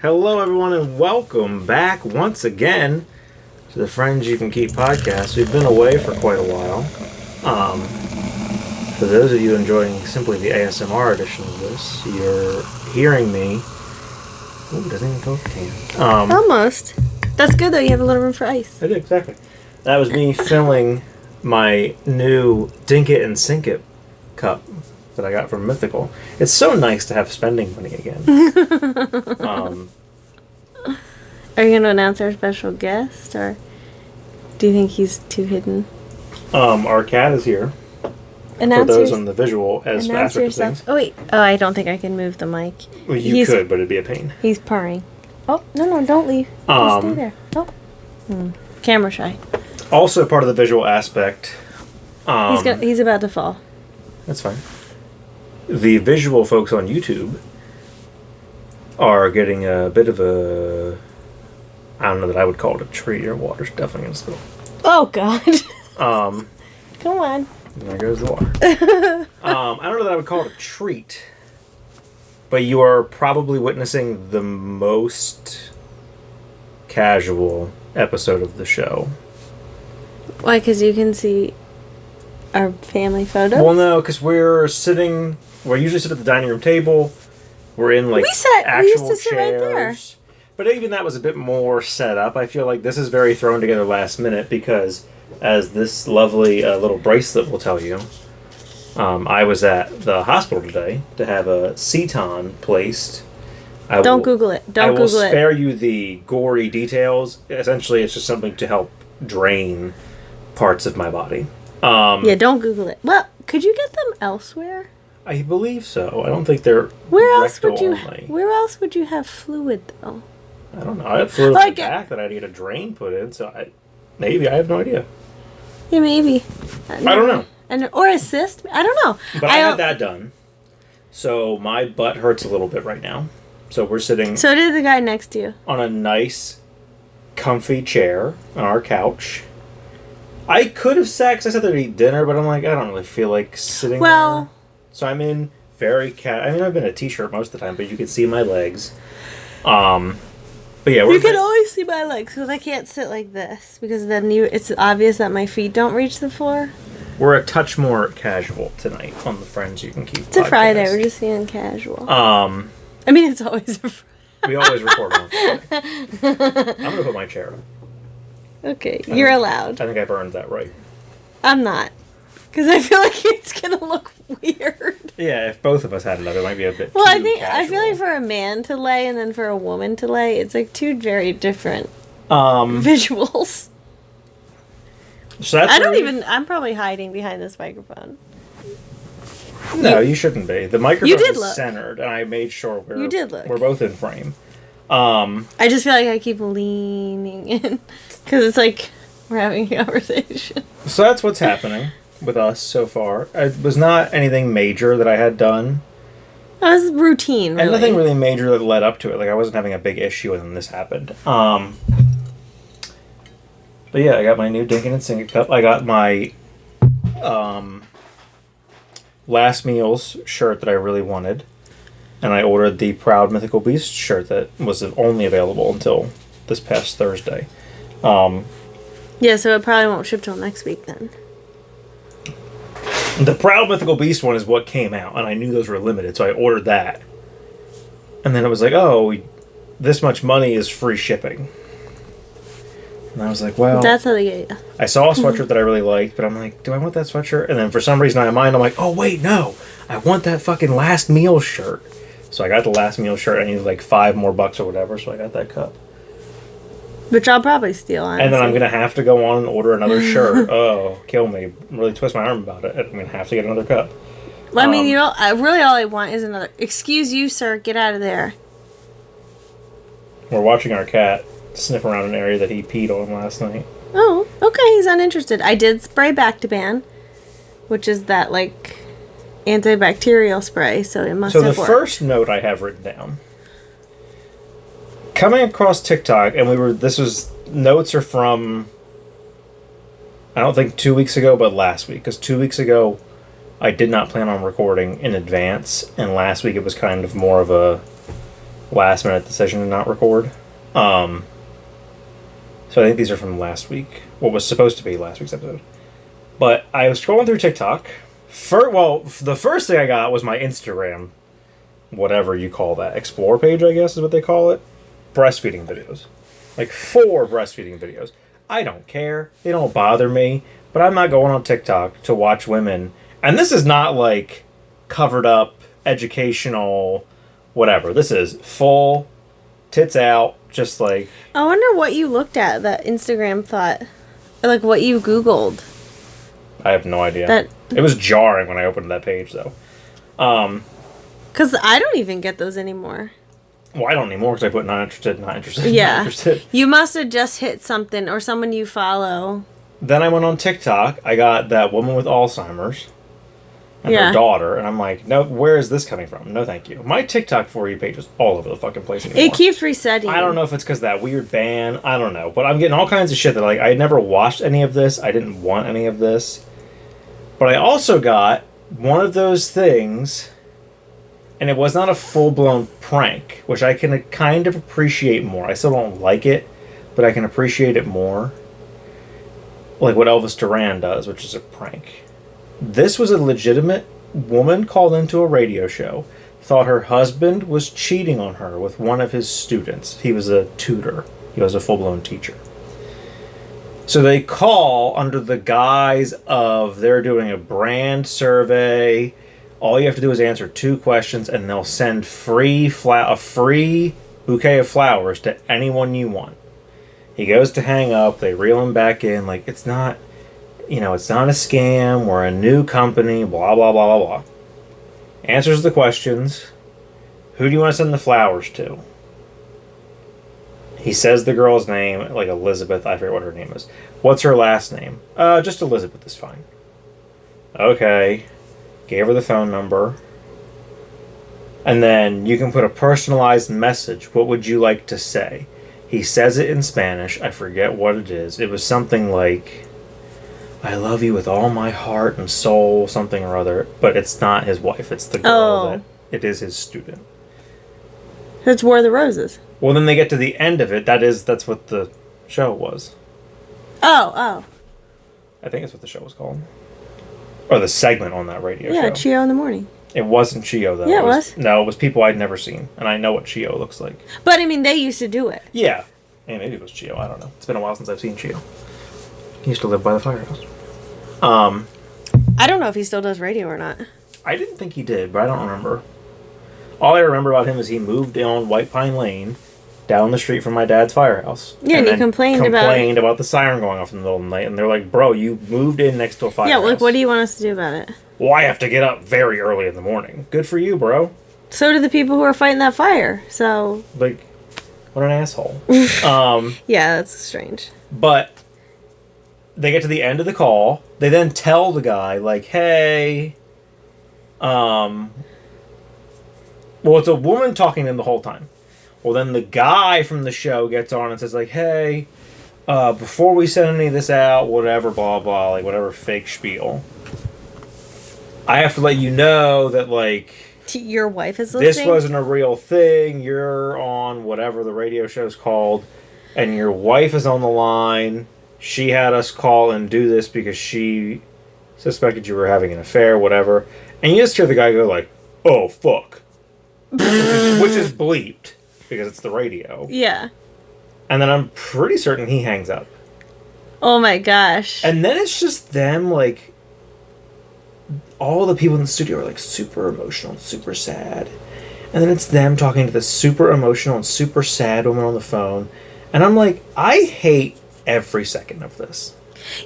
Hello, everyone, and welcome back once again to the Friends You Can Keep podcast. We've been away for quite a while. For those of you enjoying simply the ASMR edition of this, you're hearing me. Ooh, doesn't even go can. Almost. That's good, though. You have a little room for ice. I did, exactly. That was me filling my new Dink It and Sink It cup that I got from Mythical. It's so nice to have spending money again. Are you going to announce our special guest, or do you think he's too hidden? Our cat is here. Announce for those on the visual as announce yourself. Oh, wait. Oh, I don't think I can move the mic. Well, you could, but it'd be a pain. He's purring. Oh, no, don't leave. Just stay there. Oh. Camera shy. Also part of the visual aspect. He's about to fall. That's fine. The visual folks on YouTube are getting a bit of a... I don't know that I would call it a treat. Your water's definitely going to spill. Oh, God. Come on. There goes the water. I don't know that I would call it a treat. But you are probably witnessing the most casual episode of the show. Why? Because you can see our family photo? Well, no, because we usually sit at the dining room table. We're in, like, we used to sit right there. But even that was a bit more set up. I feel like this is very thrown together last minute because, as this lovely little bracelet will tell you, I was at the hospital today to have a Ceton placed. Don't Google it. I will spare you the gory details. Essentially, it's just something to help drain parts of my body. Yeah, don't Google it. Well, could you get them elsewhere? I believe so. I don't think they're Where else would you have fluid, though? I don't know. I had fluid in the back that I had to get a drain put in, so I have no idea. Yeah, maybe. I don't know. Or a cyst? I don't know. But I had that done. So my butt hurts a little bit right now. So we're sitting... So did the guy next to you. ...on a nice, comfy chair on our couch. I could have sat because I said to eat dinner, but I'm like, I don't really feel like sitting there. So I'm in very I've been in a t-shirt most of the time, but you can see my legs. But yeah, you can always see my legs because I can't sit like this because then it's obvious that my feet don't reach the floor. We're a touch more casual tonight on the Friends You Can Keep. It's a Friday. We're just being casual. I mean, it's always a Friday. We always record on Friday. I'm gonna put my chair up. Okay, you're allowed. I think I've earned that right. I'm not, because I feel like it's gonna look weird. Yeah, if both of us had it up, it might be a bit. Well, I feel like for a man to lay and then for a woman to lay, it's like two very different visuals. So that's I'm probably hiding behind this microphone. No, you shouldn't be. The microphone is centered, and I made sure we're both in frame. I just feel like I keep leaning in because it's like we're having a conversation. So that's what's happening with us so far. It was not anything major that I had done. It was routine, really. And nothing really major that led up to it. Like, I wasn't having a big issue when this happened. But yeah, I got my new Dink It and Sink It cup. I got my Last Meals shirt that I really wanted. And I ordered the Proud Mythical Beast shirt that was only available until this past Thursday. Yeah, so it probably won't ship till next week then. The Proud Mythical Beast one is what came out, and I knew those were limited, so I ordered that. And then it was like, this much money is free shipping. And I was like, well... That's how they get you. I saw a sweatshirt that I really liked, but I'm like, do I want that sweatshirt? And then for some reason in my mind, I'm like, oh, wait, no. I want that fucking Last Meal shirt. So I got the Last Meal shirt. I needed like $5 more or whatever, so I got that cup. Which I'll probably steal, honestly. And then I'm going to have to go on and order another shirt. Oh, kill me. Really twist my arm about it. I'm going to have to get another cup. Well, I mean, really all I want is another... Excuse you, sir. Get out of there. We're watching our cat sniff around an area that he peed on last night. Oh, okay. He's uninterested. I did spray Bactaban, which is that, like, antibacterial spray, so it must have worked. So the first note I have written down... Coming across TikTok, and notes are from, I don't think 2 weeks ago, but last week. Because 2 weeks ago, I did not plan on recording in advance, and last week it was kind of more of a last minute decision to not record. So I think these are from last week. What was supposed to be last week's episode. But I was scrolling through TikTok. The first thing I got was my Instagram, whatever you call that, explore page, I guess is what they call it. Breastfeeding videos. Like 4 breastfeeding videos. I don't care. They don't bother me. But I'm not going on TikTok to watch women. And this is not like covered up, educational, whatever. This is full, tits out, just like... I wonder what you looked at that Instagram thought. Or like what you Googled. I have no idea. It was jarring when I opened that page, though. Because I don't even get those anymore. Well, I don't anymore because I put not interested, not interested, yeah. not interested. You must have just hit something or someone you follow. Then I went on TikTok. I got that woman with Alzheimer's and her daughter. And I'm like, no, where is this coming from? No, thank you. My TikTok For You page is all over the fucking place anymore. It keeps resetting. I don't know if it's because that weird ban. I don't know. But I'm getting all kinds of shit that, like, I never watched any of this. I didn't want any of this. But I also got one of those things, and it was not a full-blown prank, which I can kind of appreciate more. I still don't like it, but I can appreciate it more. Like what Elvis Duran does, which is a prank. This was a legitimate woman called into a radio show, thought her husband was cheating on her with one of his students. He was a tutor. He was a full-blown teacher. So they call under the guise of they're doing a brand survey. All you have to do is answer 2 questions, and they'll send a free bouquet of flowers to anyone you want. He goes to hang up. They reel him back in. Like, it's not, it's not a scam. We're a new company. Blah, blah, blah, blah, blah. Answers the questions. Who do you want to send the flowers to? He says the girl's name, like Elizabeth. I forget what her name is. What's her last name? Just Elizabeth is fine. Okay. Gave her the phone number. And then you can put a personalized message. What would you like to say? He says it in Spanish. I forget what it is. It was something like, I love you with all my heart and soul, something or other. But it's not his wife. It's the girl it is his student. It's War of the Roses. Well, then they get to the end of it. That's what the show was. Oh. I think that's what the show was called. Or the segment on that radio show. Yeah, Chio in the Morning. It wasn't Chio, though. Yeah, it was. No, it was people I'd never seen. And I know what Chio looks like. But, I mean, they used to do it. Yeah. And maybe it was Chio. I don't know. It's been a while since I've seen Chio. He used to live by the firehouse. I don't know if he still does radio or not. I didn't think he did, but I don't remember. All I remember about him is he moved on White Pine Lane down the street from my dad's firehouse. Yeah, and he complained about the siren going off in the middle of the night. And they're like, bro, you moved in next to a firehouse. Yeah, like, what do you want us to do about it? Well, I have to get up very early in the morning. Good for you, bro. So do the people who are fighting that fire, so... Like, what an asshole. Yeah, that's strange. But they get to the end of the call. They then tell the guy, like, hey... Well, it's a woman talking to him the whole time. Well, then the guy from the show gets on and says, like, hey, before we send any of this out, whatever, blah, blah, like, whatever fake spiel, I have to let you know that, like... Your wife is listening? This wasn't a real thing. You're on whatever the radio show's called, and your wife is on the line. She had us call and do this because she suspected you were having an affair, whatever. And you just hear the guy go, like, oh, fuck. which is bleeped, because it's the radio. Yeah. And then I'm pretty certain he hangs up. Oh my gosh. And then it's just them, like... All the people in the studio are, like, super emotional and super sad. And then it's them talking to this super emotional and super sad woman on the phone. And I'm like, I hate every second of this.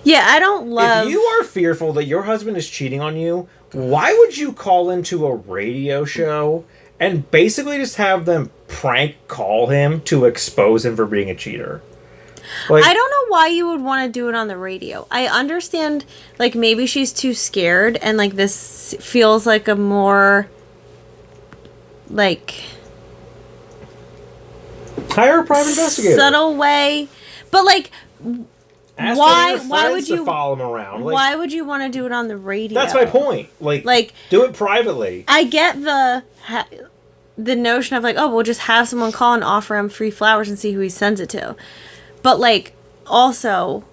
Yeah, I don't love... If you are fearful that your husband is cheating on you, why would you call into a radio show and basically just have them prank call him to expose him for being a cheater? Like, I don't know why you would want to do it on the radio. I understand, like, maybe she's too scared, and, like, this feels like a more, like... Hire a private investigator. Subtle way. But, like... Ask why would you follow him around? Like, why would you want to do it on the radio? That's my point. Like, do it privately. I get the notion of like, oh, we'll just have someone call and offer him free flowers and see who he sends it to. But like, also,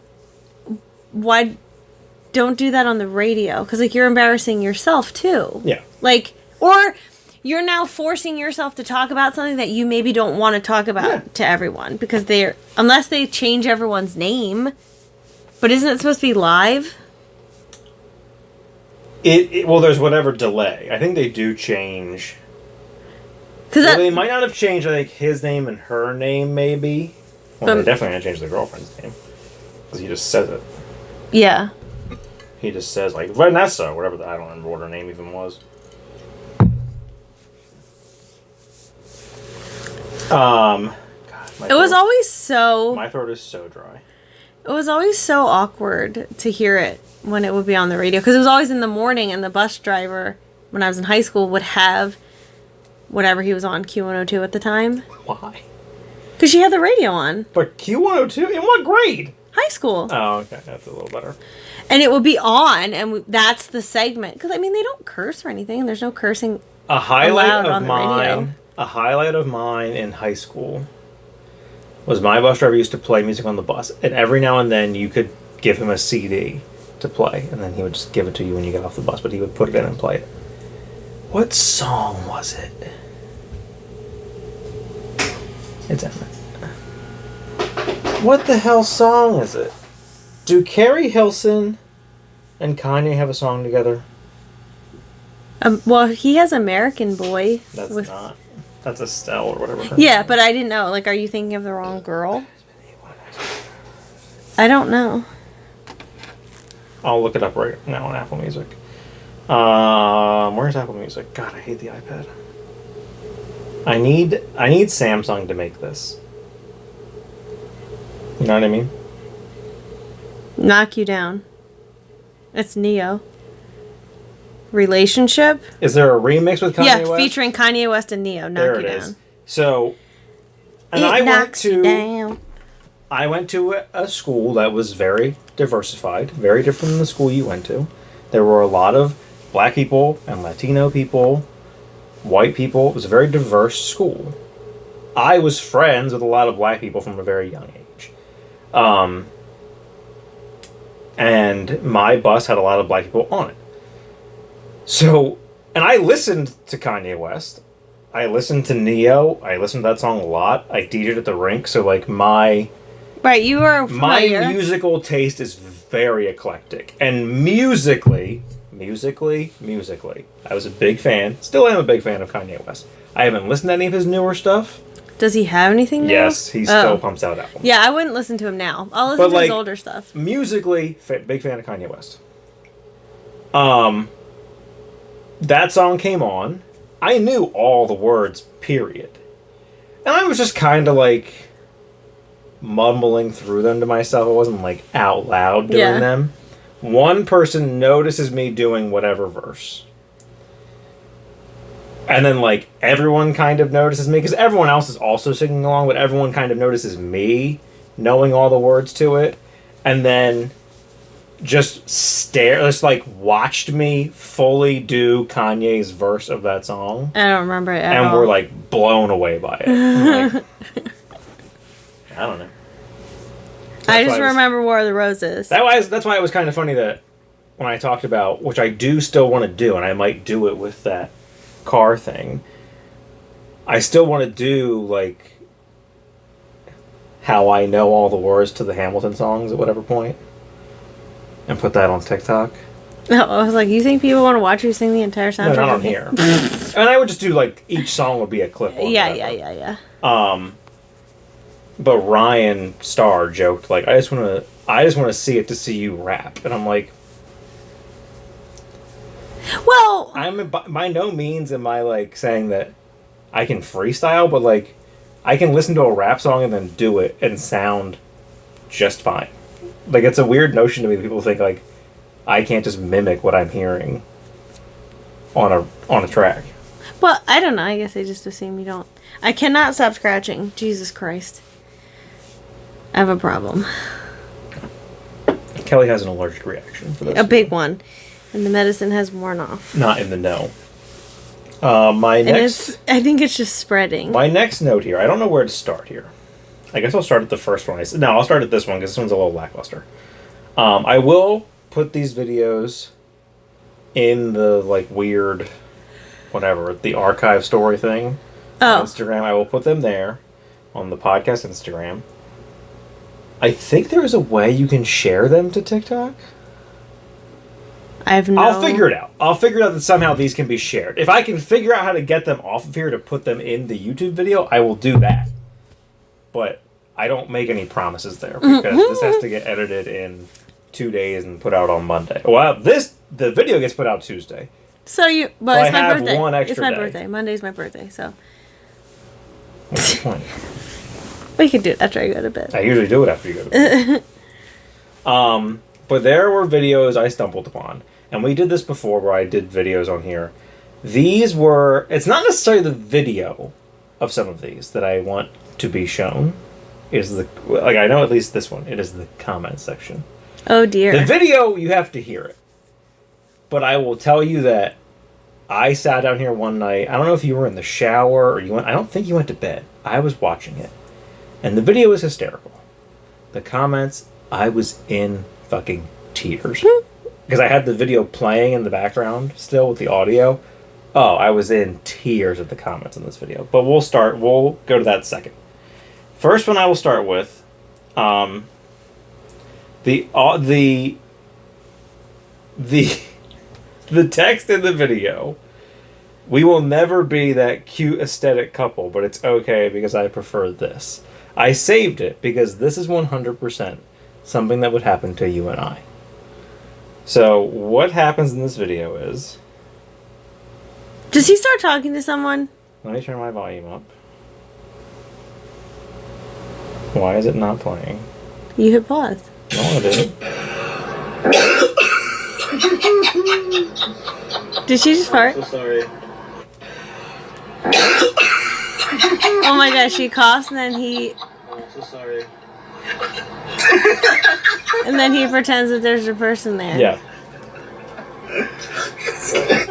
why don't do that on the radio? Because like you're embarrassing yourself too. Yeah. Like, or you're now forcing yourself to talk about something that you maybe don't want to talk about to everyone because unless they change everyone's name. But isn't it supposed to be live? Well, there's whatever delay. I think they do change. Well, they might not have changed, I think, his name and her name, maybe. Well, they're definitely going to change the girlfriend's name. Because he just says it. Yeah. He just says, like, Vanessa, or whatever. I don't remember what her name even was. God, it was always so... My throat is so dry. It was always so awkward to hear it when it would be on the radio. Because it was always in the morning, and the bus driver, when I was in high school, would have whatever he was on, Q102 at the time. Why? Because she had the radio on. But Q102? In what grade? High school. Oh, okay. That's a little better. And it would be on, and that's the segment. Because, I mean, they don't curse or anything. There's no cursing allowed on the radio. A highlight of mine in high school was my bus driver used to play music on the bus. And every now and then you could give him a CD to play. And then he would just give it to you when you got off the bus. But he would put it in and play it. What song was it? It's Emmett. What the hell song is it? Do Carrie Hilson and Kanye have a song together? Well, he has American Boy. That's not. That's Estelle or whatever. Yeah, but I didn't know. Like, are you thinking of the wrong girl? I don't know. I'll look it up right now on Apple Music. Where's Apple Music? God, I hate the iPad. I need Samsung to make this. You know what I mean? Knock You Down. It's Neo. Relationship? Is there a remix with Kanye West? Featuring Kanye West and Neo. Knock You Down. Is. So, and I went to a school that was very diversified, very different than the school you went to. There were a lot of black people and Latino people, white people. It was a very diverse school. I was friends with a lot of black people from a very young age. And my bus had a lot of black people on it. So, and I listened to Kanye West. I listened to Neo. I listened to that song a lot. I DJ'd at the rink, so like my you are familiar. My musical taste is very eclectic. And musically, I was a big fan. Still am a big fan of Kanye West. I haven't listened to any of his newer stuff. Does he have anything new? Yes, he still pumps out albums. Yeah, I wouldn't listen to him now. I'll listen to his older stuff. Musically, big fan of Kanye West. That song came on. I knew all the words, period. And I was just kind of like mumbling through them to myself. I wasn't like out loud doing them. One person notices me doing whatever verse. And then like everyone kind of notices me because everyone else is also singing along, but everyone kind of notices me knowing all the words to it. And then just like watched me fully do Kanye's verse of that song. I don't remember it at all. And were like blown away by it. Like, I don't know. I just remember War of the Roses. That's why it was kind of funny that when I talked about, which I do still want to do, and I might do it with that car thing, I still want to do like how I know all the words to the Hamilton songs at whatever point. And put that on TikTok. No, I was like, you think people want to watch you sing the entire soundtrack? No, not on here. And I would just do like each song would be a clip. Yeah. But Ryan Starr joked like, I just want to see it to see you rap, and I'm like, well, I'm by no means am I like saying that I can freestyle, but like I can listen to a rap song and then do it and sound just fine. Like, it's a weird notion to me that people think, like, I can't just mimic what I'm hearing on a track. Well, I don't know. I guess I just assume you don't. I cannot stop scratching. Jesus Christ. I have a problem. Kelly has an allergic reaction for this. A big one. And the medicine has worn off. Not in the know. I think it's just spreading. My next note here, I don't know where to start here. I guess I'll start at the first one. No, I'll start at this one because this one's a little lackluster. I will put these videos in the, like, weird, whatever, the archive story thing on Instagram. I will put them there on the podcast Instagram. I think there is a way you can share them to TikTok. I'll figure it out. I'll figure out that somehow these can be shared. If I can figure out how to get them off of here to put them in the YouTube video, I will do that. But I don't make any promises there because this has to get edited in 2 days and put out on Monday. Well, the video gets put out Tuesday. It's my birthday. It's my birthday. Monday's my birthday, so. What's the point? We can do it after I go to bed. I usually do it after you go to bed. But there were videos I stumbled upon. And we did this before where I did videos on here. It's not necessarily the video of some of these that I want to be shown. I know at least this one. It is the comment section. Oh dear. The video, you have to hear it. But I will tell you that I sat down here one night. I don't know if you were in the shower or I don't think you went to bed. I was watching it. And the video was hysterical. The comments, I was in fucking tears. Because I had the video playing in the background still with the audio. Oh, I was in tears at the comments in this video. But we'll go to that second. First one I will start with, the text in the video. We will never be that cute aesthetic couple, but it's okay because I prefer this. I saved it because this is 100% something that would happen to you and I. So, what happens in this video is... Does he start talking to someone? Let me turn my volume up. Why is it not playing? You hit pause. No, I didn't. Did she just fart? I'm so sorry. Oh my gosh, she coughs and then he... I'm so sorry. And then he pretends that there's a person there. Yeah.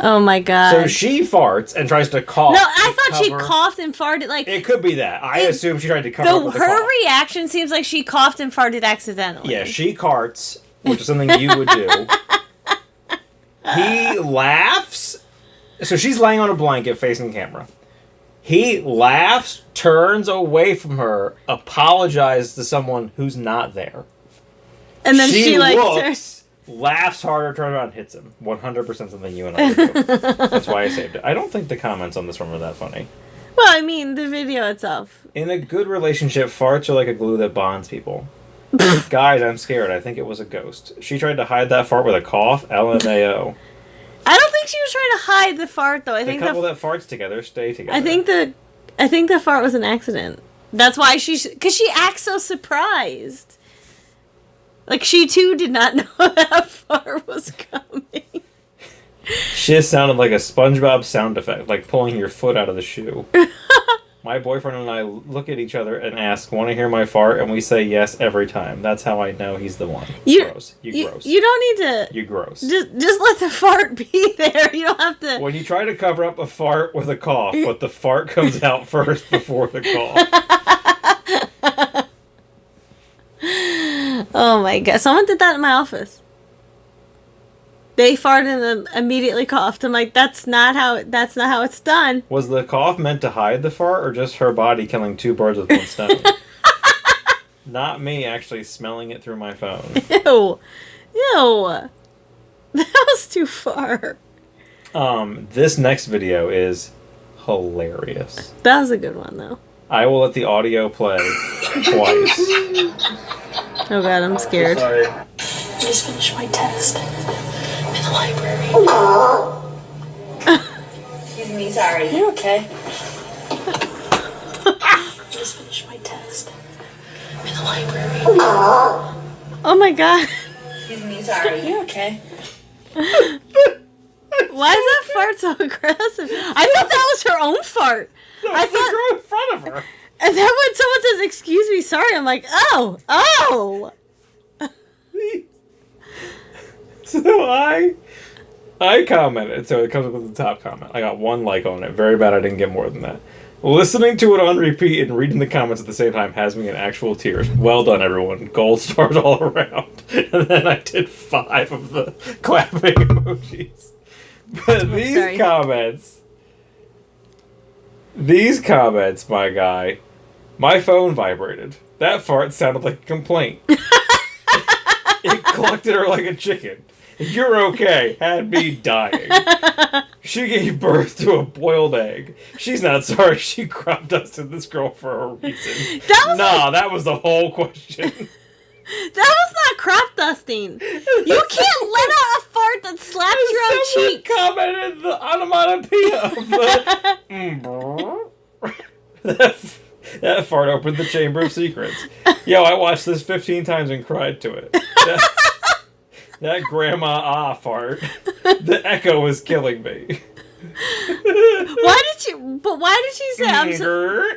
Oh my god. So she farts and tries to cough. No, I thought she coughed and farted like... It could be that. I assume she tried to cover up with the cough. Her reaction seems like she coughed and farted accidentally. Yeah, she carts, which is something you would do. He laughs. So she's laying on a blanket facing camera. He laughs, turns away from her, apologizes to someone who's not there. And then she looks, laughs harder, turns around, and hits him. 100% something you and I would do. That's why I saved it. I don't think the comments on this one were that funny. Well, I mean, the video itself. In a good relationship, farts are like a glue that bonds people. Guys, I'm scared. I think it was a ghost. She tried to hide that fart with a cough. LMAO. I don't think she was trying to hide the fart, though. I think the couple that farts together stay together. I think the fart was an accident. That's why because she acts so surprised. Like, she too did not know that fart was coming. She just sounded like a SpongeBob sound effect, like pulling your foot out of the shoe. My boyfriend and I look at each other and ask, "Want to hear my fart?" And we say yes every time. That's how I know he's the one. Gross. You gross. You don't need to. You gross. Just let the fart be there. You don't have to. When you try to cover up a fart with a cough, but the fart comes out first before the cough. Oh my god! Someone did that in my office. They farted and then immediately coughed. I'm like, that's not how it's done. Was the cough meant to hide the fart, or just her body killing two birds with one stone? Not me actually smelling it through my phone. Ew. That was too far. This next video is hilarious. That was a good one, though. I will let the audio play twice. Oh god, I'm scared. Sorry. I just finished my test. In the library. Excuse me, sorry. You okay? I just finished my test. In the library. Oh my god. Excuse me, sorry. You okay? Why is that fart so aggressive? I thought that was her own fart. No, I thought the girl in front of her. And then when someone says, "Excuse me, sorry," I'm like, oh. So I commented, so it comes up with the top comment. I got 1 like on it. Very bad I didn't get more than that. Listening to it on repeat and reading the comments at the same time has me in actual tears. Well done, everyone. Gold stars all around. And then I did 5 of the clapping emojis. But these comments, my guy, my phone vibrated. That fart sounded like a complaint. It clucked at her like a chicken. You're okay. Had me dying. She gave birth to a boiled egg. She's not sorry she crop dusted this girl for a reason. That was the whole question. That was not crop dusting. You can't let out a fart that slaps your own cheek. Commented the onomatopoeia of the... that fart opened the Chamber of Secrets. Yo, I watched this 15 times and cried to it. That grandma fart. The echo was killing me. Why did she say I'm so...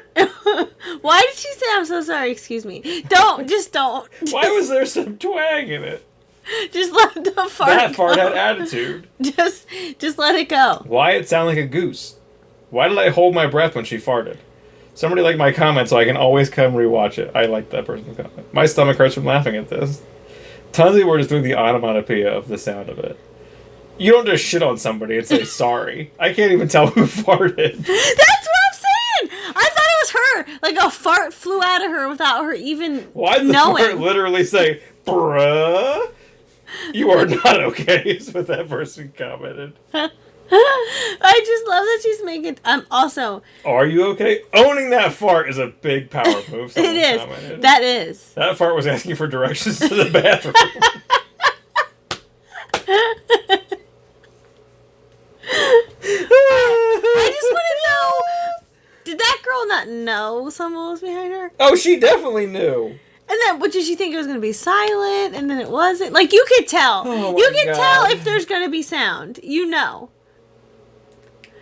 Why did she say I'm so sorry? Excuse me. Don't. Why was there some twang in it? Just let the fart That fart had attitude. Just let it go. Why it sound like a goose? Why did I hold my breath when she farted? Somebody like my comment so I can always come rewatch it. I like that person's comment. My stomach hurts from laughing at this. Tons of people were just doing the onomatopoeia of the sound of it. You don't just shit on somebody and say sorry. I can't even tell who farted. That's what I'm saying! I thought it was her! Like a fart flew out of her without her even Why did the fart literally say, bruh? You are not okay, is what that person commented. I just love that she's making... also... Are you okay? Owning that fart is a big power move. It is. Commented. That is. That fart was asking for directions to the bathroom. I just want to know... Did that girl not know someone was behind her? Oh, she definitely knew. And then, what did she think it was going to be silent? And then it wasn't? Like, you could tell. You can tell if there's going to be sound. You know.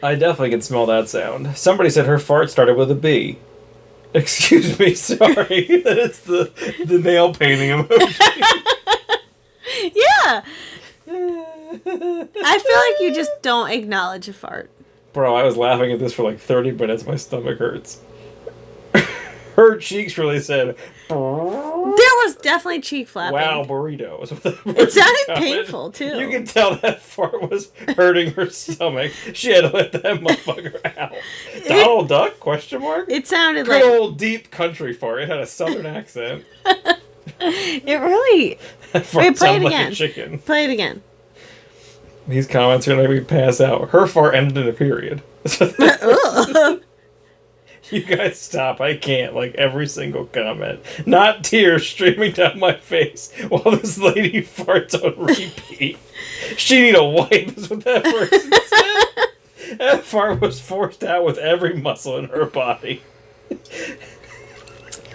I definitely can smell that sound. Somebody said her fart started with a B. Excuse me, sorry. That is the nail painting emoji. Yeah. I feel like you just don't acknowledge a fart. Bro, I was laughing at this for like 30 minutes. My stomach hurts. Her cheeks really said... There was definitely cheek flapping. Wow, burrito. It sounded painful, too. You can tell that fart was hurting her stomach. She had to let that motherfucker out. Donald Duck? Question mark? It sounded Good like... old deep country fart. It had a southern accent. It really... That fart Wait, play it sounded again. like a chicken. Play it again. These comments are going to make me pass out. Her fart ended in a period. You guys stop. I can't. Like, every single comment. Not tears streaming down my face while this lady farts on repeat. She need a wipe is what that person said. That fart was forced out with every muscle in her body.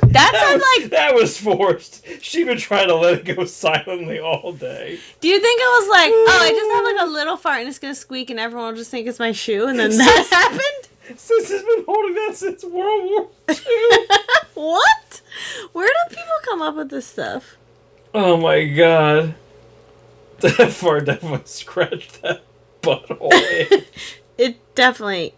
That was forced. She'd been trying to let it go silently all day. Do you think it was like, I just have like a little fart and it's going to squeak and everyone will just think it's my shoe and then that happened? Sis has been holding that since World War II. What? Where do people come up with this stuff? Oh my god. That fart definitely scratched that butthole itch. It definitely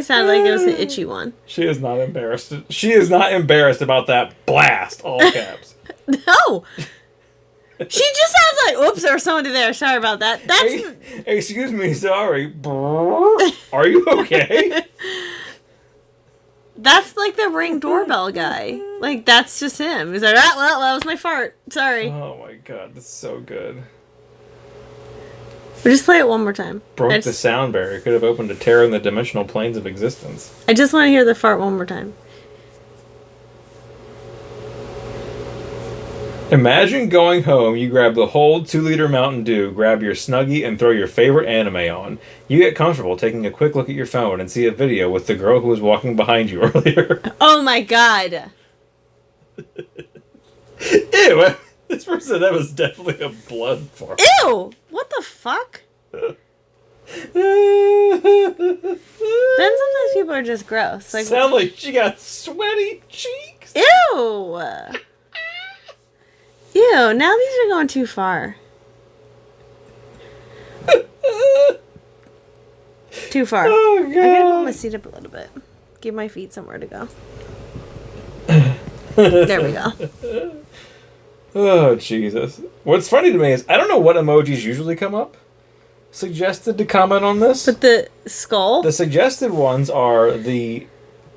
sounded like it was an itchy one. She is not embarrassed. She is not embarrassed about that blast, all caps. No. She just sounds like, oops, there was somebody there. Sorry about that. That's... Excuse me, sorry. Are you okay? That's like the Ring doorbell guy. Like, that's just him. He's like, well, that was my fart. Sorry. Oh my god, that's so good. We'll just play it one more time. Broke the sound barrier. Could have opened a tear in the dimensional planes of existence. I just want to hear the fart one more time. Imagine going home, you grab the whole 2-liter Mountain Dew, grab your Snuggie, and throw your favorite anime on. You get comfortable taking a quick look at your phone and see a video with the girl who was walking behind you earlier. Oh my god. Ew, this person, that was definitely a blood fart. Ew! What the fuck? Then sometimes people are just gross. Like, sound like she got sweaty cheeks. Ew! Ew, now these are going too far. Too far. Oh, I gotta God. move my seat up a little bit. Give my feet somewhere to go. There we go. Oh, Jesus. What's funny to me is I don't know what emojis usually come up suggested to comment on this. But the skull? The suggested ones are the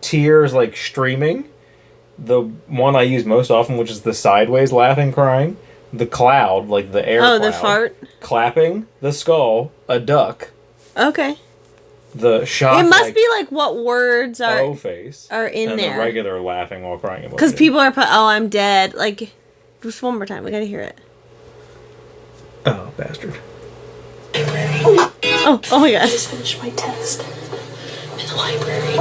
tears, like, streaming. The one I use most often, which is the sideways laughing, crying. The cloud, like the air cloud. The fart? Clapping. The skull. A duck. Okay. The shock. It must be like what words are face in and there. the regular laughing while crying emoji. Because people are I'm dead. Like, just one more time. We gotta hear it. Oh, bastard. Oh my god. I just finished my test. I'm in the library.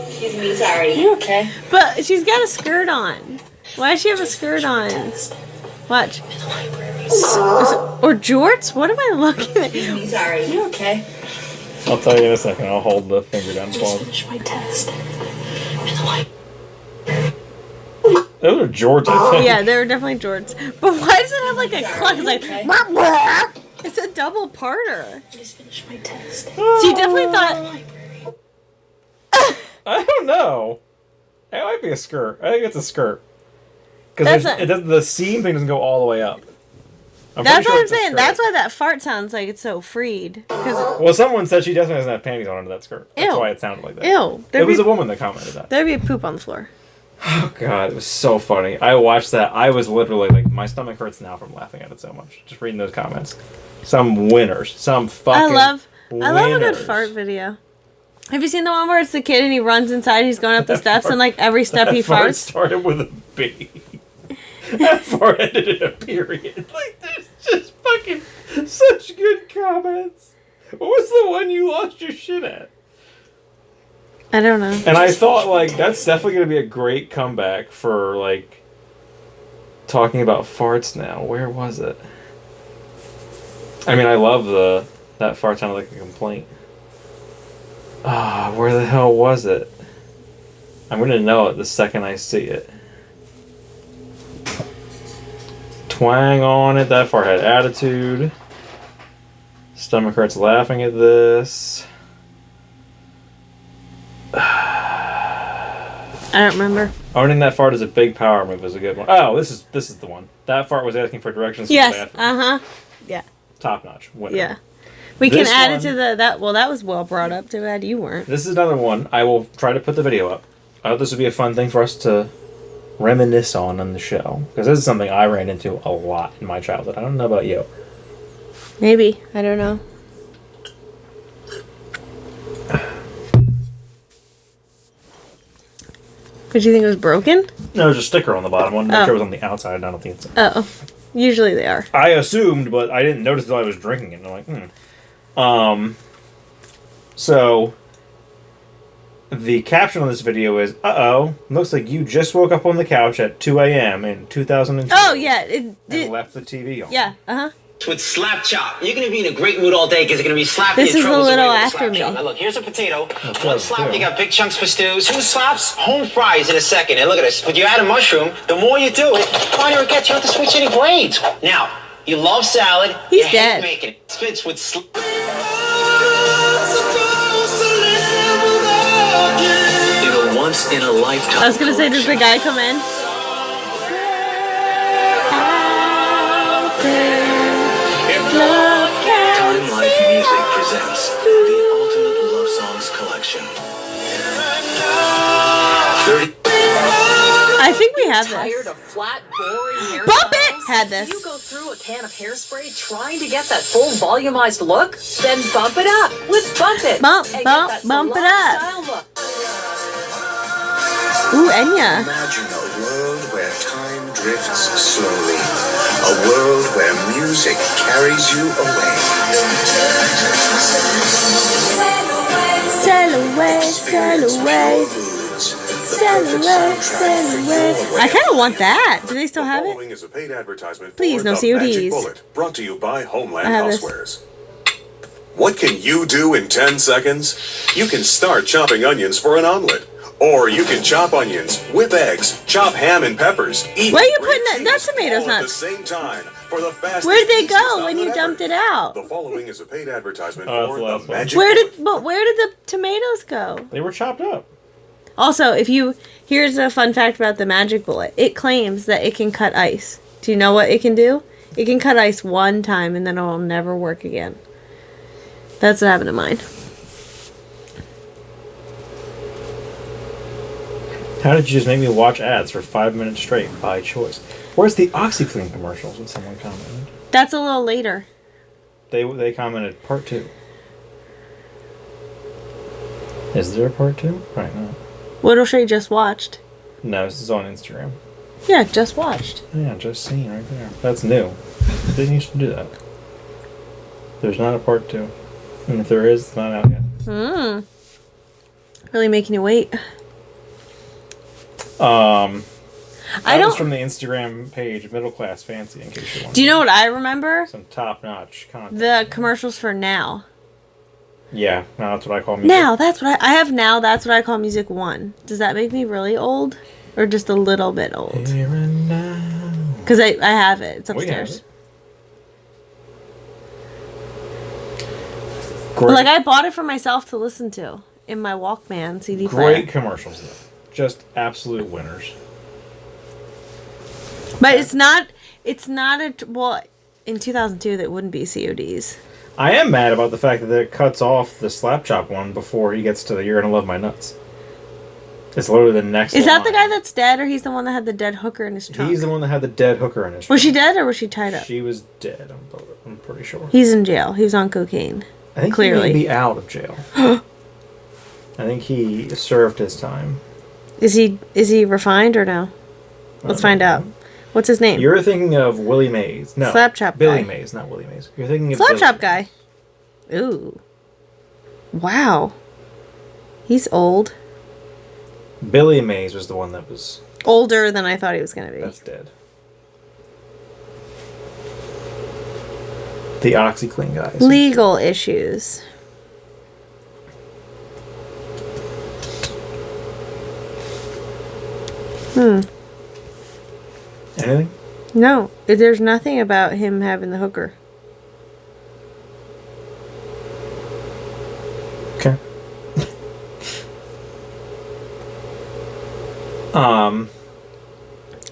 Excuse me, sorry. You okay? But she's got a skirt on. Why does she have a skirt on? Watch. In the library. Or jorts? What am I looking at? Excuse me, sorry. You okay? I'll tell you in a second. I'll hold the finger down. I just finished my test. I'm in the library. Those are George, I think. Yeah, they were definitely jorts. But why does it have like a cluck? It's like, it's a double parter. I just finished my test. She definitely thought. Library. I don't know. It might be a skirt. I think it's a skirt. That's Because the seam thing doesn't go all the way up. That's what I'm saying. That's why that fart sounds like it's so freed. Well, someone said she definitely doesn't have panties on under that skirt. That's Ew. why it sounded like that. Ew. It was a woman that commented that. There'd be a poop on the floor. Oh, God. It was so funny. I watched that. I was literally like, my stomach hurts now from laughing at it so much. Just reading those comments. Some winners. Some fucking I love a good winners. fart video. Have you seen the one where it's the kid and he runs inside, he's going up the steps, and like every step he Fart farts? started with a B. That fart ended in a period. Like, there's just fucking such good comments. What was the one you lost your shit at? I don't know. And I thought, like, that's definitely going to be a great comeback for, like, talking about farts now. Where was it? I mean, I love that fart sounded like a complaint. Ah, where the hell was it? I'm going to know it the second I see it. Twang on it. That fart had attitude. Stomach hurts laughing at this. I don't remember. Owning that fart is a big power move is a good one. Oh, this is the one. That fart was asking for directions. Yes. To the bathroom. Yeah. Top notch. Winner. Yeah. We This can add one- it to that was well brought up. Too bad you weren't. This is another one. I will try to put the video up. I hope this would be a fun thing for us to reminisce on the show. Because this is something I ran into a lot in my childhood. I don't know about you. Maybe. I don't know. Did you think it was broken? No, there's a sticker on the bottom. I wanted to make Oh. sure it was on the outside, not on the inside. Oh. Usually they are. I assumed, but I didn't notice until I was drinking it. And I'm like, So, the caption on this video is, uh-oh, looks like you just woke up on the couch at 2 a.m. in 2002. Oh, yeah. It did. And left the TV on. Yeah. Uh-huh. With slap chop. You're gonna be in a great mood all day because you're gonna be slapping This your is a troubles little away with after slap me. chop. Now look, here's a potato. That's One right, slap, too. you got big chunks for stews. Two slaps, home fries in a second. And look at this. When you add a mushroom, the more you do it, the harder it gets. You don't have to switch any blades. Now, you love salad. He's you dead. hate making it. Spits with slap. Once in a lifetime. I was gonna say, does the guy come in? Time Life Music presents the Ultimate Love Songs Collection. 30 I think we have Tired this. of flat, boring hairstyles? Bump it! Had this. You go through a can of hairspray trying to get that full volumized look? Then bump it up with Bump It. Bump, and bump, get that bump it salon up. style look. Ooh, Enya. Imagine a world where time drifts slowly. A world where music carries you away. Sail away, sail away, sail away, sail away. I kind of want that. Do they still have it? Following is a paid advertisement Please, for no the Magic CODs. Bullet, brought to you by Homeland I have this. Housewares. What can you do in 10 seconds? You can start chopping onions for an omelet. Or you can chop onions, whip eggs, chop ham and peppers. Eat Why are you grilled putting that- cheese, tomato's all at not- the same time. for the fastest. Where'd they easiest go when you omelet dumped ever. it out? The following is a paid advertisement Oh, that's for the the last one. magic. Where did the tomatoes go? They were chopped up. Also, here's a fun fact about the Magic Bullet. It claims that it can cut ice. Do you know what it can do? It can cut ice one time and then it will never work again. That's what happened to mine. How did you just make me watch ads for 5 minutes straight by choice? Where's the OxyClean commercials when someone commented? That's a little later. They commented part 2. Is there a part 2? Right now. What show you just watched? No, this is on Instagram. Yeah, just watched. Yeah, just seen right there. That's new. Didn't used to do that. There's not a part 2. And if there is, it's not out yet. Really making you wait. That I was don't. from the Instagram page, Middle Class Fancy, in case you want. Do you know what I remember? Some top-notch content. The commercials for Now. Yeah, now that's what I call music. Now, that's what I have now. That's what I call Music 1. Does that make me really old? Or just a little bit old? Here and now. Because I have it. It's We have upstairs. it. But, Great, like, I bought it for myself to listen to in my Walkman CD player. great commercials, though. Just absolute winners. But it's not well, in 2002 that wouldn't be CODs. I am mad about the fact that it cuts off the slap chop one before he gets to the "You're Gonna Love My Nuts." It's literally the next. Is that the line. guy that's dead, or he's the one that had the dead hooker in his trunk? He's the one that had the dead hooker in his trunk. Was she dead or was she tied up? She was dead. I'm pretty sure. He's in jail. He was on cocaine. I think clearly. he may be out of jail. I think he served his time. Is he refined or no? Let's find out. What's his name? You're thinking of Willie Mays. No. Slapchop Billy guy. Mays, not Willie Mays. You're thinking of Slapchop Billy. guy. Ooh. Wow. He's old. Billy Mays was the one that was Older than I thought he was going to be. that's dead. The OxyClean guys. Legal issues. Anything? No, there's nothing about him having the hooker. Okay.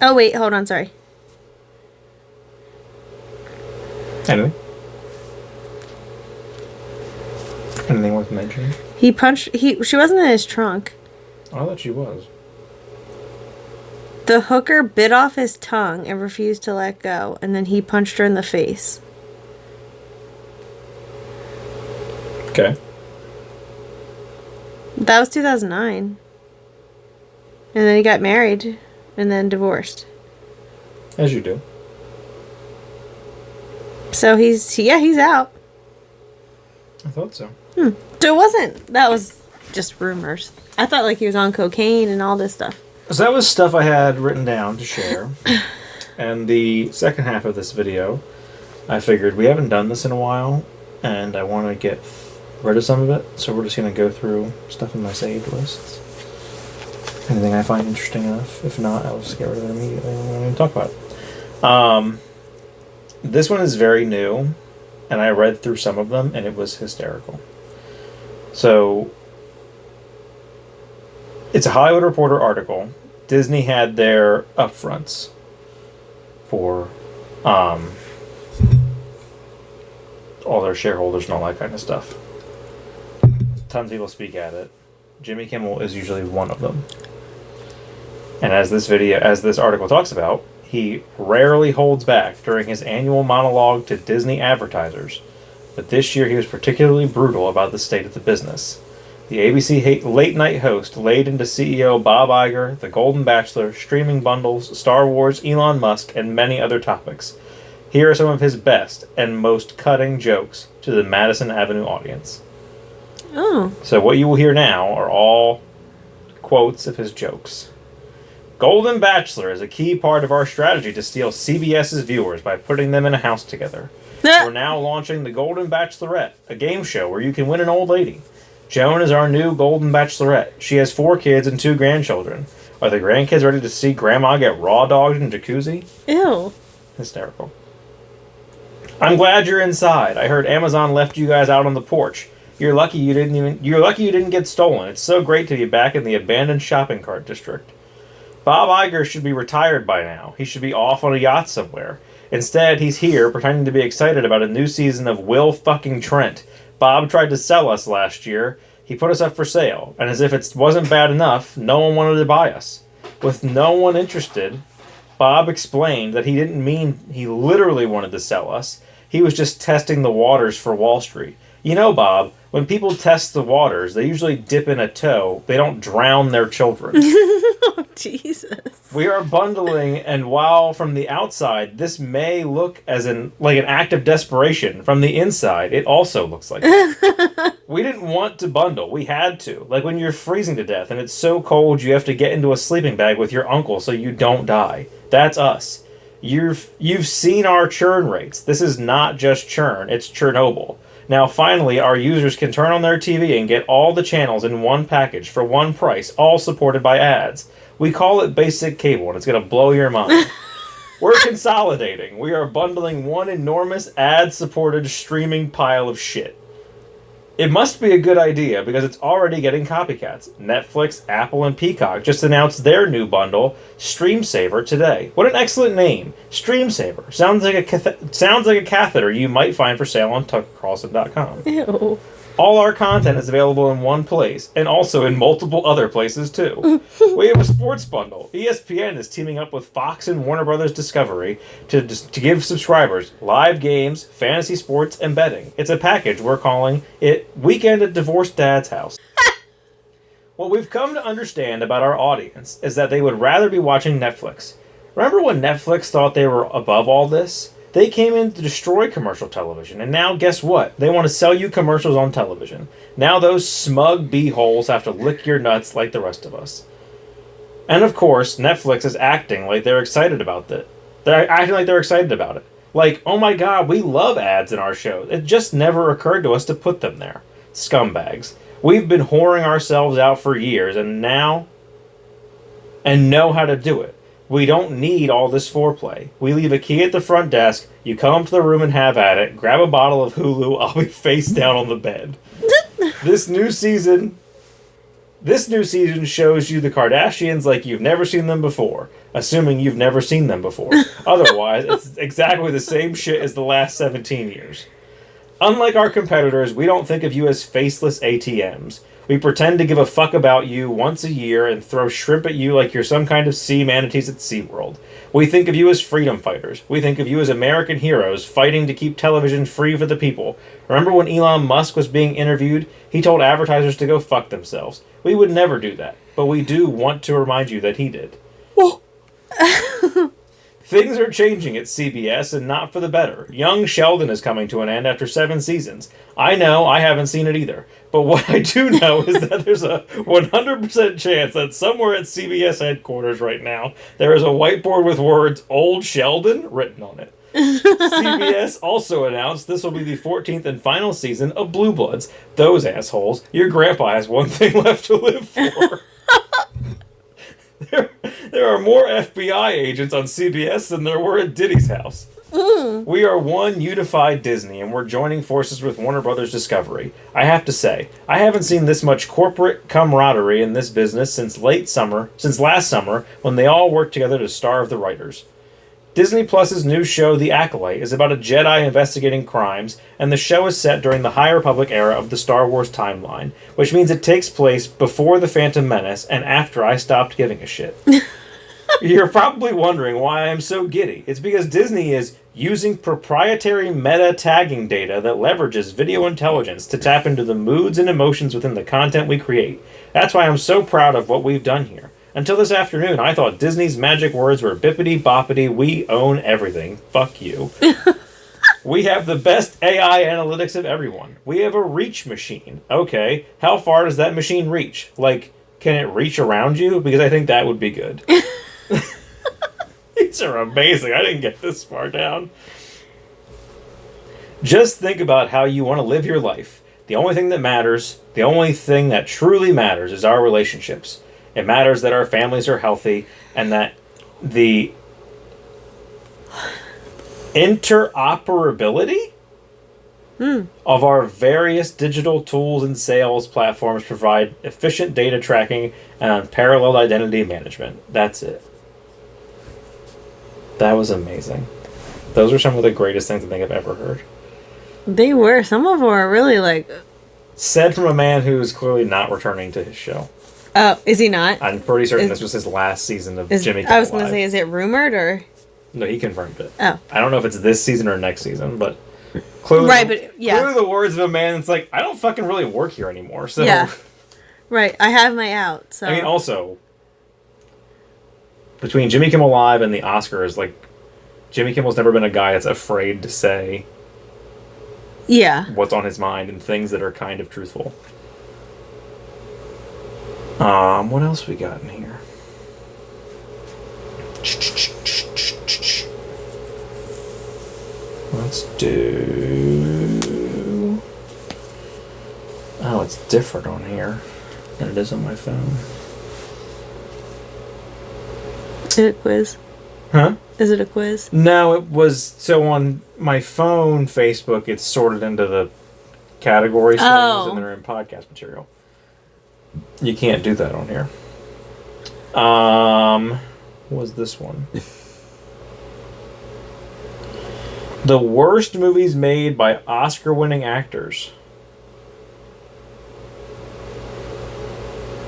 Oh, wait, hold on, sorry. Anything? Anything worth mentioning? She wasn't in his trunk. Oh, I thought she was. The hooker bit off his tongue and refused to let go, and then he punched her in the face. Okay. That was 2009. And then he got married and then divorced. As you do. So he's out. I thought so. So that was just rumors. I thought like he was on cocaine and all this stuff. So that was stuff I had written down to share. And the second half of this video, I figured we haven't done this in a while, and I want to get rid of some of it, so we're just going to go through stuff in my saved lists. Anything I find interesting enough. If not, I'll just get rid of it immediately and we won't even talk about it. This one is very new, and I read through some of them, and it was hysterical. So, it's a Hollywood Reporter article. Disney had their upfronts for all their shareholders and all that kind of stuff. Tons of people speak at it. Jimmy Kimmel is usually one of them. And as this article talks about, he rarely holds back during his annual monologue to Disney advertisers. But this year he was particularly brutal about the state of the business. The ABC late-night host laid into CEO Bob Iger, The Golden Bachelor, streaming bundles, Star Wars, Elon Musk, and many other topics. Here are some of his best and most cutting jokes to the Madison Avenue audience. Oh. So what you will hear now are all quotes of his jokes. Golden Bachelor is a key part of our strategy to steal CBS's viewers by putting them in a house together. We're now launching the Golden Bachelorette, a game show where you can win an old lady. Joan is our new Golden Bachelorette. She has 4 kids and 2 grandchildren. Are the grandkids ready to see Grandma get raw dogged in jacuzzi? Ew. Hysterical. I'm glad you're inside. I heard Amazon left you guys out on the porch. You're lucky you didn't get stolen. It's so great to be back in the abandoned shopping cart district. Bob Iger should be retired by now. He should be off on a yacht somewhere. Instead, he's here pretending to be excited about a new season of Will fucking Trent. Bob tried to sell us last year. He put us up for sale, and as if it wasn't bad enough, no one wanted to buy us. With no one interested, Bob explained that he didn't mean he literally wanted to sell us. He was just testing the waters for Wall Street. You know, Bob, when people test the waters, they usually dip in a toe. They don't drown their children. Oh, Jesus. We are bundling, and while from the outside, this may look as like an act of desperation, from the inside, it also looks like that. We didn't want to bundle. We had to. Like when you're freezing to death, and it's so cold you have to get into a sleeping bag with your uncle so you don't die. That's us. You've seen our churn rates. This is not just churn, it's Chernobyl. Now, finally, our users can turn on their TV and get all the channels in one package for one price, all supported by ads. We call it basic cable, and it's going to blow your mind. We're consolidating. We are bundling one enormous ad-supported streaming pile of shit. It must be a good idea because it's already getting copycats. Netflix, Apple, and Peacock just announced their new bundle, StreamSaver, today. What an excellent name. StreamSaver. Sounds like a catheter you might find for sale on tuckercarlson.com. Ew. All our content is available in one place, and also in multiple other places, too. We have a sports bundle. ESPN is teaming up with Fox and Warner Brothers Discovery to give subscribers live games, fantasy sports, and betting. It's a package we're calling it Weekend at Divorced Dad's House. What we've come to understand about our audience is that they would rather be watching Netflix. Remember when Netflix thought they were above all this? They came in to destroy commercial television, and now guess what? They want to sell you commercials on television. Now those smug b-holes have to lick your nuts like the rest of us. And of course, Netflix is acting like they're excited about that. They're acting like they're excited about it. Like, oh my god, we love ads in our show. It just never occurred to us to put them there. Scumbags. We've been whoring ourselves out for years, and know how to do it. We don't need all this foreplay. We leave a key at the front desk, you come up to the room and have at it, grab a bottle of Hulu, I'll be face down on the bed. This new season shows you the Kardashians like you've never seen them before, assuming you've never seen them before. Otherwise, it's exactly the same shit as the last 17 years. Unlike our competitors, we don't think of you as faceless ATMs. We pretend to give a fuck about you once a year and throw shrimp at you like you're some kind of sea manatees at SeaWorld. We think of you as freedom fighters. We think of you as American heroes fighting to keep television free for the people. Remember when Elon Musk was being interviewed? He told advertisers to go fuck themselves. We would never do that, but we do want to remind you that he did. Things are changing at CBS, and not for the better. Young Sheldon is coming to an end after 7 seasons. I know, I haven't seen it either. But what I do know is that there's a 100% chance that somewhere at CBS headquarters right now, there is a whiteboard with words, Old Sheldon, written on it. CBS also announced this will be the 14th and final season of Blue Bloods. Those assholes. Your grandpa has one thing left to live for. There are more FBI agents on CBS than there were at Diddy's house. We are one unified Disney, and we're joining forces with Warner Brothers Discovery. I have to say, I haven't seen this much corporate camaraderie in this business since last summer, when they all worked together to starve the writers. Disney Plus's new show, The Acolyte, is about a Jedi investigating crimes, and the show is set during the High Republic era of the Star Wars timeline, which means it takes place before The Phantom Menace and after I stopped giving a shit. You're probably wondering why I'm so giddy. It's because Disney is using proprietary meta tagging data that leverages video intelligence to tap into the moods and emotions within the content we create. That's why I'm so proud of what we've done here. Until this afternoon, I thought Disney's magic words were bippity boppity, we own everything. Fuck you. We have the best AI analytics of everyone. We have a reach machine. Okay, how far does that machine reach? Like, can it reach around you? Because I think that would be good. These are amazing. I didn't get this far down. Just think about how you want to live your life. The only thing that matters, the only thing that truly matters is our relationships. It matters that our families are healthy and that interoperability of our various digital tools and sales platforms provide efficient data tracking and unparalleled identity management. That's it. That was amazing. Those are some of the greatest things I think I've ever heard. They were. Some of them were really like... Said from a man who is clearly not returning to his show. Oh, is he not? I'm pretty certain this was his last season of Jimmy Kimmel I was going to Live. say, is it rumored or... No, he confirmed it. Oh. I don't know if it's this season or next season, but clearly, Right, but yeah. clearly the words of a man that's like, I don't fucking really work here anymore. So Yeah. Right, I have my out, so... I mean, also, between Jimmy Kimmel Live and the Oscars, like, Jimmy Kimmel's never been a guy that's afraid to say Yeah. what's on his mind and things that are kind of truthful. What else we got in here? Let's do... Oh, it's different on here than it is on my phone. Is it a quiz? Huh? Is it a quiz? No, it was... So on my phone, Facebook, it's sorted into the categories things and they're in podcast material. You can't do that on here. What was this one? The worst movies made by Oscar-winning actors.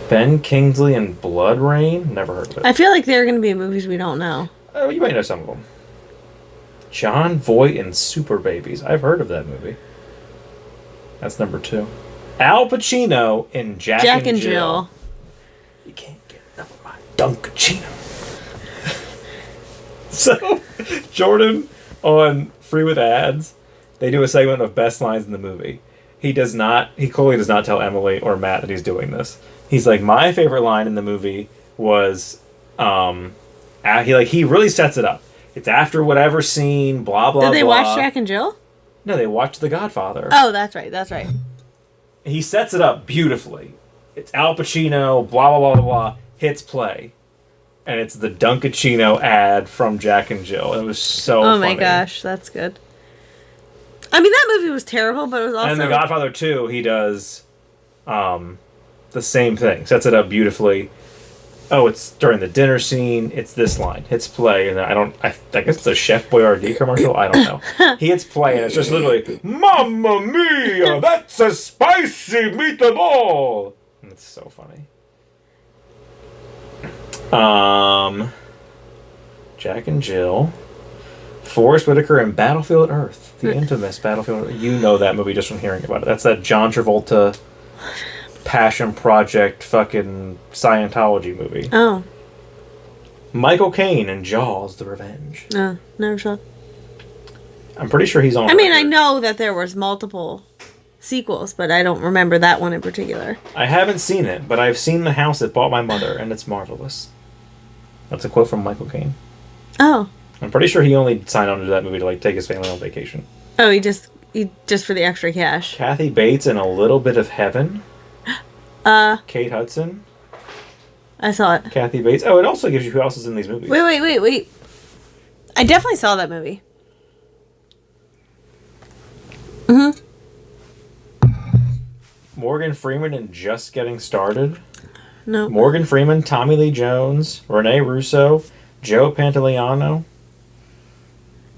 Ben Kingsley and Blood Rain? Never heard of it. I feel like there are going to be movies we don't know. Oh, you might know some of them. John Voight and Super Babies. I've heard of that movie. That's number 2. Al Pacino in Jack and Jill. You can't get enough of my Dunkachino. So, Jordan on Free with Ads, they do a segment of best lines in the movie. He clearly does not tell Emily or Matt that he's doing this. He's like, my favorite line in the movie was, he really sets it up. It's after whatever scene, blah, blah, blah. Did they watch Jack and Jill? No, they watched The Godfather. Oh, that's right. He sets it up beautifully. It's Al Pacino, blah, blah, blah, blah, hits play. And it's the Dunkachino ad from Jack and Jill. It was so funny. Oh my gosh, that's good. I mean, that movie was terrible, but it was also... And The Godfather 2, he does the same thing. Sets it up beautifully. Oh, it's during the dinner scene. It's this line. Hits play. And I guess it's a Chef Boyardee commercial. I don't know. He hits play, and it's just literally, Mamma mia, that's a spicy meatball. And it's so funny. Jack and Jill. Forrest Whitaker and Battlefield Earth. The infamous Battlefield Earth. You know that movie just from hearing about it. That's that John Travolta Passion Project fucking Scientology movie. Oh. Michael Caine and Jaws: The Revenge. No, never saw. I'm pretty sure he's on. I mean, I know that there was multiple sequels, but I don't remember that one in particular. I haven't seen it, but I've seen The House That Bought My Mother, and it's marvelous. That's a quote from Michael Caine. Oh. I'm pretty sure he only signed on to that movie to take his family on vacation. Oh, he just for the extra cash. Kathy Bates in A Little Bit of Heaven. Kate Hudson. I saw it. Kathy Bates. Oh, it also gives you who else is in these movies. Wait. I definitely saw that movie. Mm-hmm. Morgan Freeman in Just Getting Started. No. Morgan Freeman, Tommy Lee Jones, Rene Russo, Joe Pantoliano,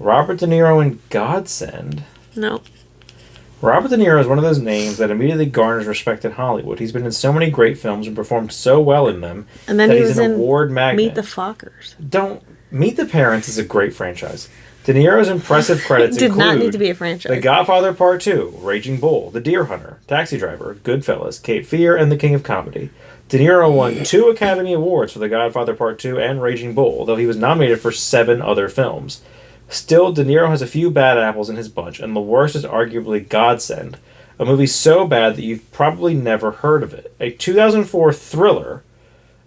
Robert De Niro in Godsend. No. Robert De Niro is one of those names that immediately garners respect in Hollywood. He's been in so many great films and performed so well in them and then that he he's was an in award magnet. Meet the Fockers. Meet the Parents is a great franchise. De Niro's impressive credits did include not need to be a franchise. The Godfather Part 2, Raging Bull, The Deer Hunter, Taxi Driver, Goodfellas, Cape Fear, and The King of Comedy. De Niro won 2 Academy Awards for The Godfather Part 2 and Raging Bull, though he was nominated for 7 other films. Still, De Niro has a few bad apples in his bunch, and the worst is arguably Godsend, a movie so bad that you've probably never heard of it. A 2004 thriller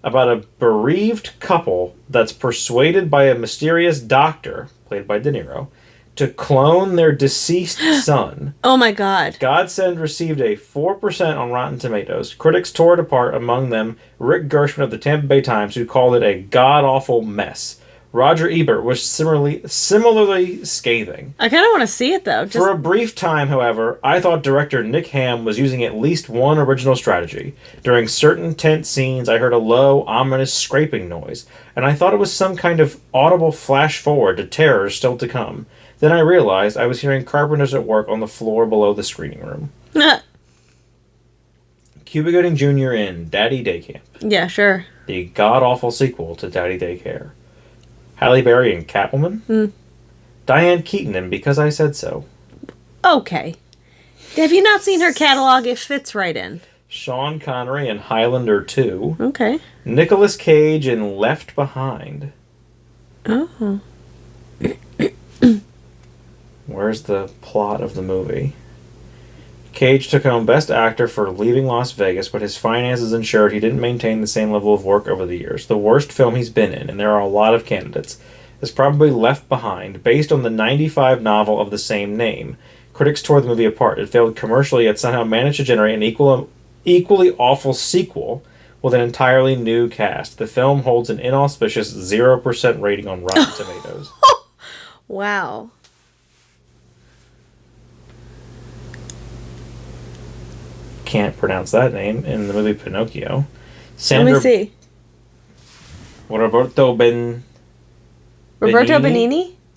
about a bereaved couple that's persuaded by a mysterious doctor, played by De Niro, to clone their deceased son. Oh my god. Godsend received a 4% on Rotten Tomatoes. Critics tore it apart, among them Rick Gershman of the Tampa Bay Times, who called it a god-awful mess. Roger Ebert was similarly scathing. I kind of want to see it, though. For a brief time, however, I thought director Nick Ham was using at least one original strategy. During certain tense scenes, I heard a low, ominous scraping noise, and I thought it was some kind of audible flash forward to terrors still to come. Then I realized I was hearing carpenters at work on the floor below the screening room. Cuba Gooding Jr. in Daddy Day Camp. Yeah, sure. The god-awful sequel to Daddy Daycare. Halle Berry in Catwoman. Diane Keaton in Because I Said So. Okay. Have you not seen her catalog? It fits right in. Sean Connery in Highlander 2. Okay. Nicolas Cage in Left Behind. Oh. Where's the plot of the movie? Cage took home Best Actor for Leaving Las Vegas, but his finances ensured he didn't maintain the same level of work over the years. The worst film he's been in, and there are a lot of candidates, is probably Left Behind, based on the 1995 novel of the same name. Critics tore the movie apart. It failed commercially, yet somehow managed to generate an equally awful sequel with an entirely new cast. The film holds an inauspicious 0% rating on Rotten Tomatoes. Wow. Can't pronounce that name in the movie Pinocchio. Let me see. Roberto Benigni?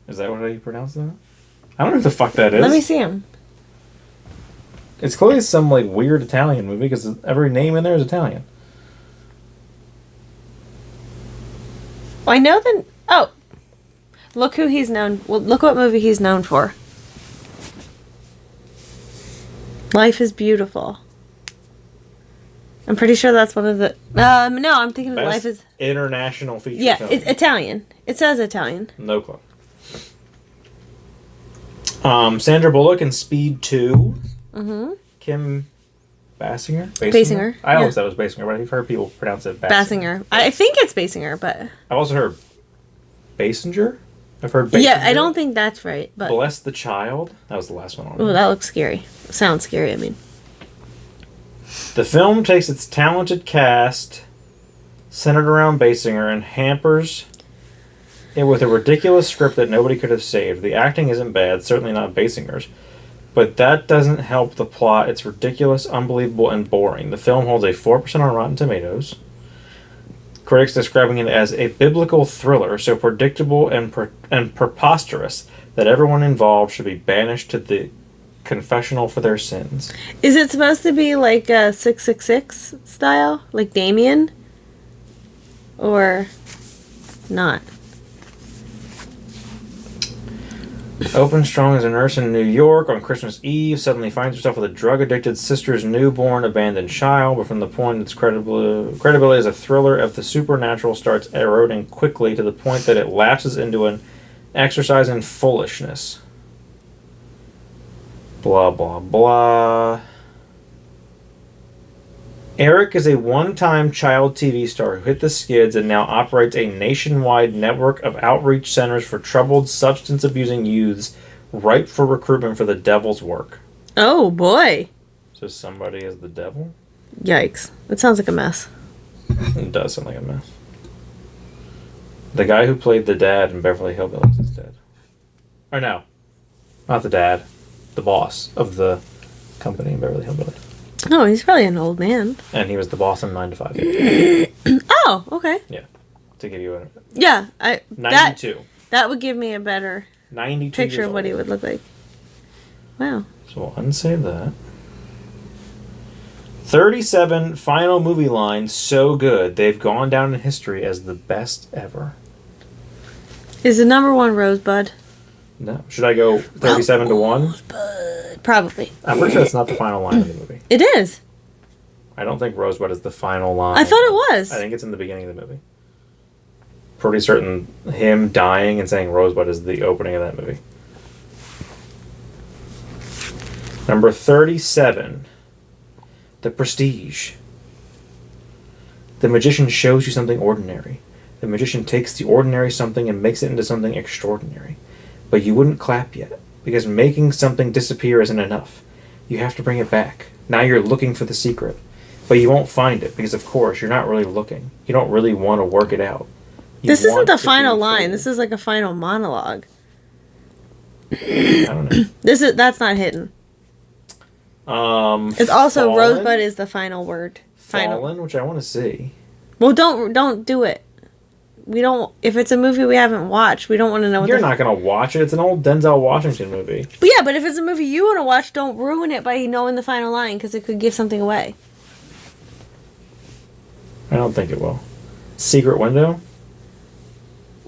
Is that what you pronounce that? I don't know who the fuck that is. Let me see him. It's clearly some like weird Italian movie because every name in there is Italian. I know that. Oh, look who he's known. Well, look what movie he's known for. Life is Beautiful. I'm pretty sure that's one of the. No, I'm thinking of Best Life is international feature Yeah, film. it's Italian. It says Italian. No clue. Sandra Bullock in Speed 2. Mm-hmm. Kim Basinger? Basinger. I always thought it was Basinger, but I've heard people pronounce it Basinger. I think it's Basinger, but I've also heard Basinger. I've heard Basinger. yeah, I don't think that's right. But Bless the Child. That was the last one on oh, there. that looks scary. Sounds scary. I mean, The film takes its talented cast centered around Basinger and hampers it with a ridiculous script that nobody could have saved. The acting isn't bad, certainly not Basinger's, but that doesn't help the plot. It's ridiculous, unbelievable, and boring. The film holds a 4% on Rotten Tomatoes. Critics describing it as a biblical thriller, so predictable and preposterous that everyone involved should be banished to the confessional for their sins. is it supposed to be like a 666 style, like Damien, or not? Open strong as a nurse in New York on Christmas Eve, suddenly finds herself with a drug-addicted sister's newborn abandoned child, but from the point its credibility as a thriller of the supernatural starts eroding quickly to the point that it lapses into an exercise in foolishness. Blah, blah, blah. Eric is a one-time child TV star who hit the skids and now operates a nationwide network of outreach centers for troubled, substance-abusing youths ripe for recruitment for the devil's work. Oh boy! So somebody is the devil? Yikes! It sounds like a mess. It does sound like a mess. The guy who played the dad in Beverly Hillbillies is dead. Or no. Not the dad. The boss of the company in Beverly Hillbillies. Oh, he's probably an old man. And he was the boss in 9 to 5. Oh, okay. Yeah. To give you a... Yeah, 92. That would give me a better 92 picture years of what he old. would look like. Wow. So we'll unsave that. 37 final movie lines so good they've gone down in history as the best ever. Is the number one Rosebud? No. Should I go 37 to 1? Probably. I'm pretty sure that's not the final line of the movie. It is. I don't think Rosebud is the final line. I thought it was. I think it's in the beginning of the movie. Pretty certain him dying and saying Rosebud is the opening of that movie. Number 37. The Prestige. The magician shows you something ordinary. The magician takes the ordinary something and makes it into something extraordinary. But you wouldn't clap yet, because making something disappear isn't enough. You have to bring it back. Now you're looking for the secret. But you won't find it, because of course you're not really looking. You don't really want to work it out. This isn't the final line. This is like a final monologue. I don't know. That's not hidden. It's also Fallen? Rosebud is the final word. Fallen, which I want to see. Well, don't do it. We don't. If it's a movie we haven't watched, we don't want to know. You're not gonna watch it. It's an old Denzel Washington movie. But yeah, but if it's a movie you want to watch, don't ruin it by knowing the final line because it could give something away. I don't think it will. Secret Window.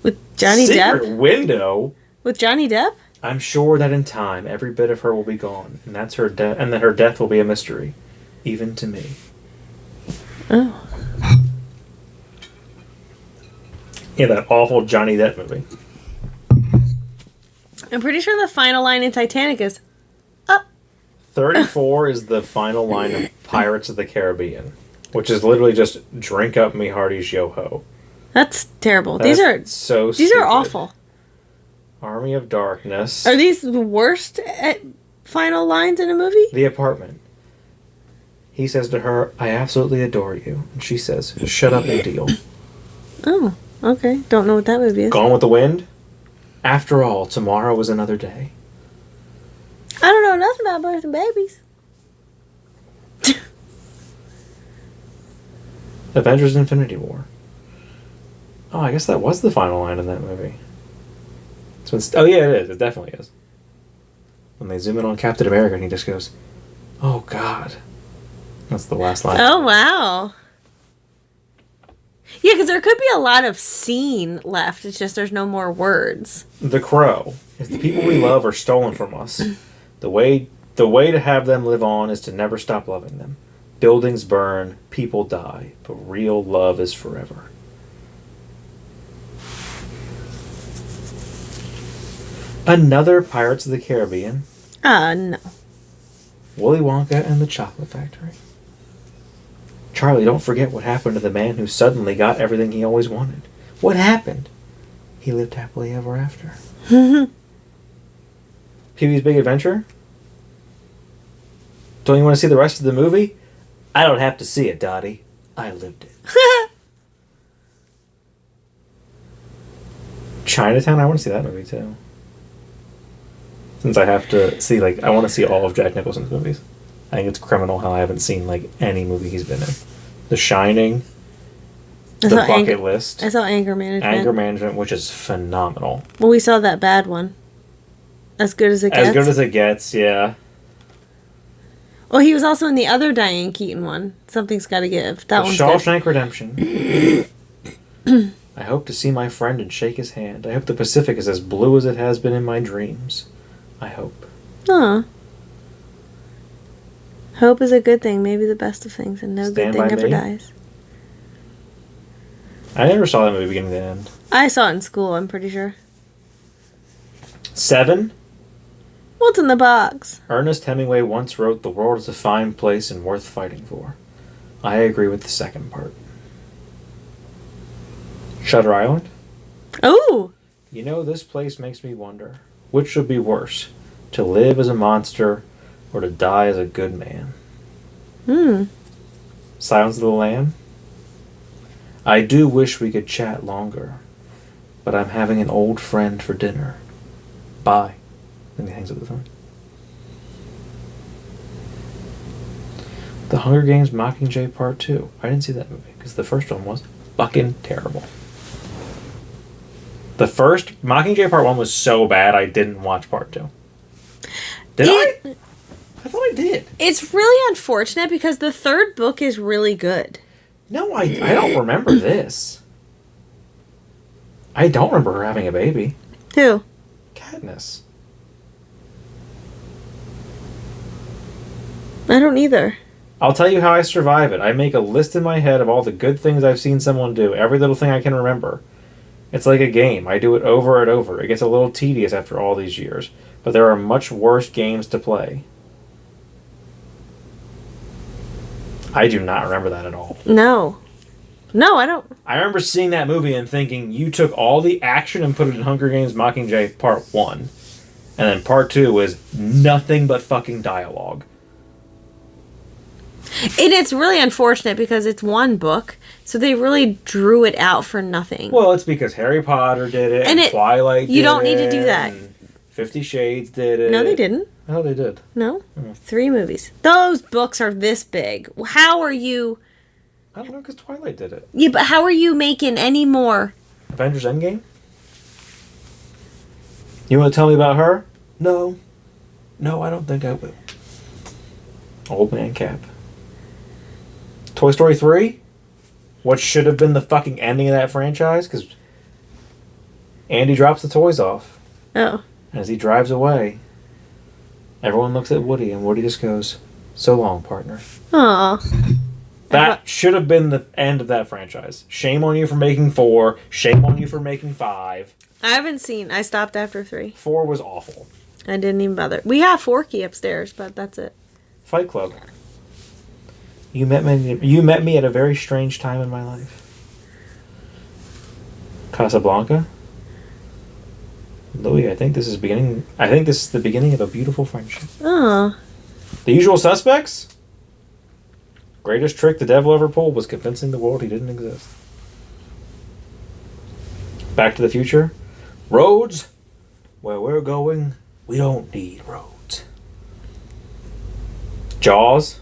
With Johnny Secret Depp. Window. With Johnny Depp. I'm sure that in time, every bit of her will be gone, and that's her death, and that her death will be a mystery, even to me. Oh. Yeah, that awful Johnny Depp movie. I'm pretty sure the final line in Titanic is, 34 is the final line of Pirates of the Caribbean, which is literally just "Drink up, me hearties, yo ho." That's terrible. These These are awful. Army of Darkness. Are these the worst final lines in a movie? The Apartment. He says to her, "I absolutely adore you," and she says, "Shut up and deal." Oh, okay. Don't know what that movie is. Gone with the Wind. After all, tomorrow is another day. I don't know nothing about birth and babies. Avengers: Infinity War. Oh, I guess that was the final line in that movie. Oh yeah, it is. It definitely is. When they zoom in on Captain America and he just goes, "Oh God." That's the last line. Oh, wow. Yeah, because there could be a lot of scene left. It's just there's no more words. The Crow. If the people we love are stolen from us, the way to have them live on is to never stop loving them. Buildings burn, people die, but real love is forever. Another Pirates of the Caribbean. No. Willy Wonka and the Chocolate Factory. Charlie, don't forget what happened to the man who suddenly got everything he always wanted. What happened? He lived happily ever after. Pee-wee's Big Adventure? Don't you want to see the rest of the movie? I don't have to see it, Dottie. I lived it. Chinatown? I want to see that movie, too. Since I have to see, I want to see all of Jack Nicholson's movies. I think it's criminal how I haven't seen, any movie he's been in. The Shining. The Bucket List. I saw Anger Management. Anger Management, which is phenomenal. Well, we saw that bad one. As Good as It Gets. As Good as It Gets, yeah. Well, he was also in the other Diane Keaton one. Something's Gotta Give. That one's Shawshank Redemption. I hope to see my friend and shake his hand. I hope the Pacific is as blue as it has been in my dreams. I hope. Aw. Hope is a good thing, maybe the best of things, and no Stand good thing by ever Me? dies. I never saw that movie beginning to end. I saw it in school, I'm pretty sure. 7. What's in the box? Ernest Hemingway once wrote, "The world is a fine place and worth fighting for." I agree with the second part. Shutter Island. Oh! You know, this place makes me wonder, which would be worse, to live as a monster or to die as a good man? Silence of the Lamb. I do wish we could chat longer, but I'm having an old friend for dinner. Bye. Then he hangs up the phone. The Hunger Games Mockingjay Part 2. I didn't see that movie because the first one was fucking terrible. The first Mockingjay Part 1 was so bad I didn't watch Part 2. Did I? I thought I did. It's really unfortunate because the third book is really good. No, I don't remember this. I don't remember her having a baby. Who? Katniss. I don't either. I'll tell you how I survive it. I make a list in my head of all the good things I've seen someone do. Every little thing I can remember. It's like a game. I do it over and over. It gets a little tedious after all these years. But there are much worse games to play. I do not remember that at all. No. No, I don't. I remember seeing that movie and thinking, you took all the action and put it in Hunger Games Mockingjay Part 1. And then Part 2 was nothing but fucking dialogue. And it's really unfortunate because it's one book, so they really drew it out for nothing. Well, it's because Harry Potter did it, and Twilight did it. You don't need to do that. 50 Shades did it. No, they didn't. Oh, they did. No. 3 movies. Those books are this big. How are you... I don't know, because Twilight did it. Yeah, but how are you making any more? Avengers Endgame? You want to tell me about her? No. No, I don't think I will. Old Man Cap. Toy Story 3? What should have been the fucking ending of that franchise? Because Andy drops the toys off. Oh. And as he drives away, everyone looks at Woody, and Woody just goes, "So long, partner." Aw. That should have been the end of that franchise. Shame on you for making 4. Shame on you for making 5. I haven't seen... I stopped after 3. 4 was awful. I didn't even bother. We have Forky upstairs, but that's it. Fight Club. You met me at a very strange time in my life. Casablanca. Louis, I think this is the beginning of a beautiful friendship. Oh. The Usual Suspects. Greatest trick the devil ever pulled was convincing the world he didn't exist. Back to the Future. Roads. Where we're going, we don't need roads. Jaws.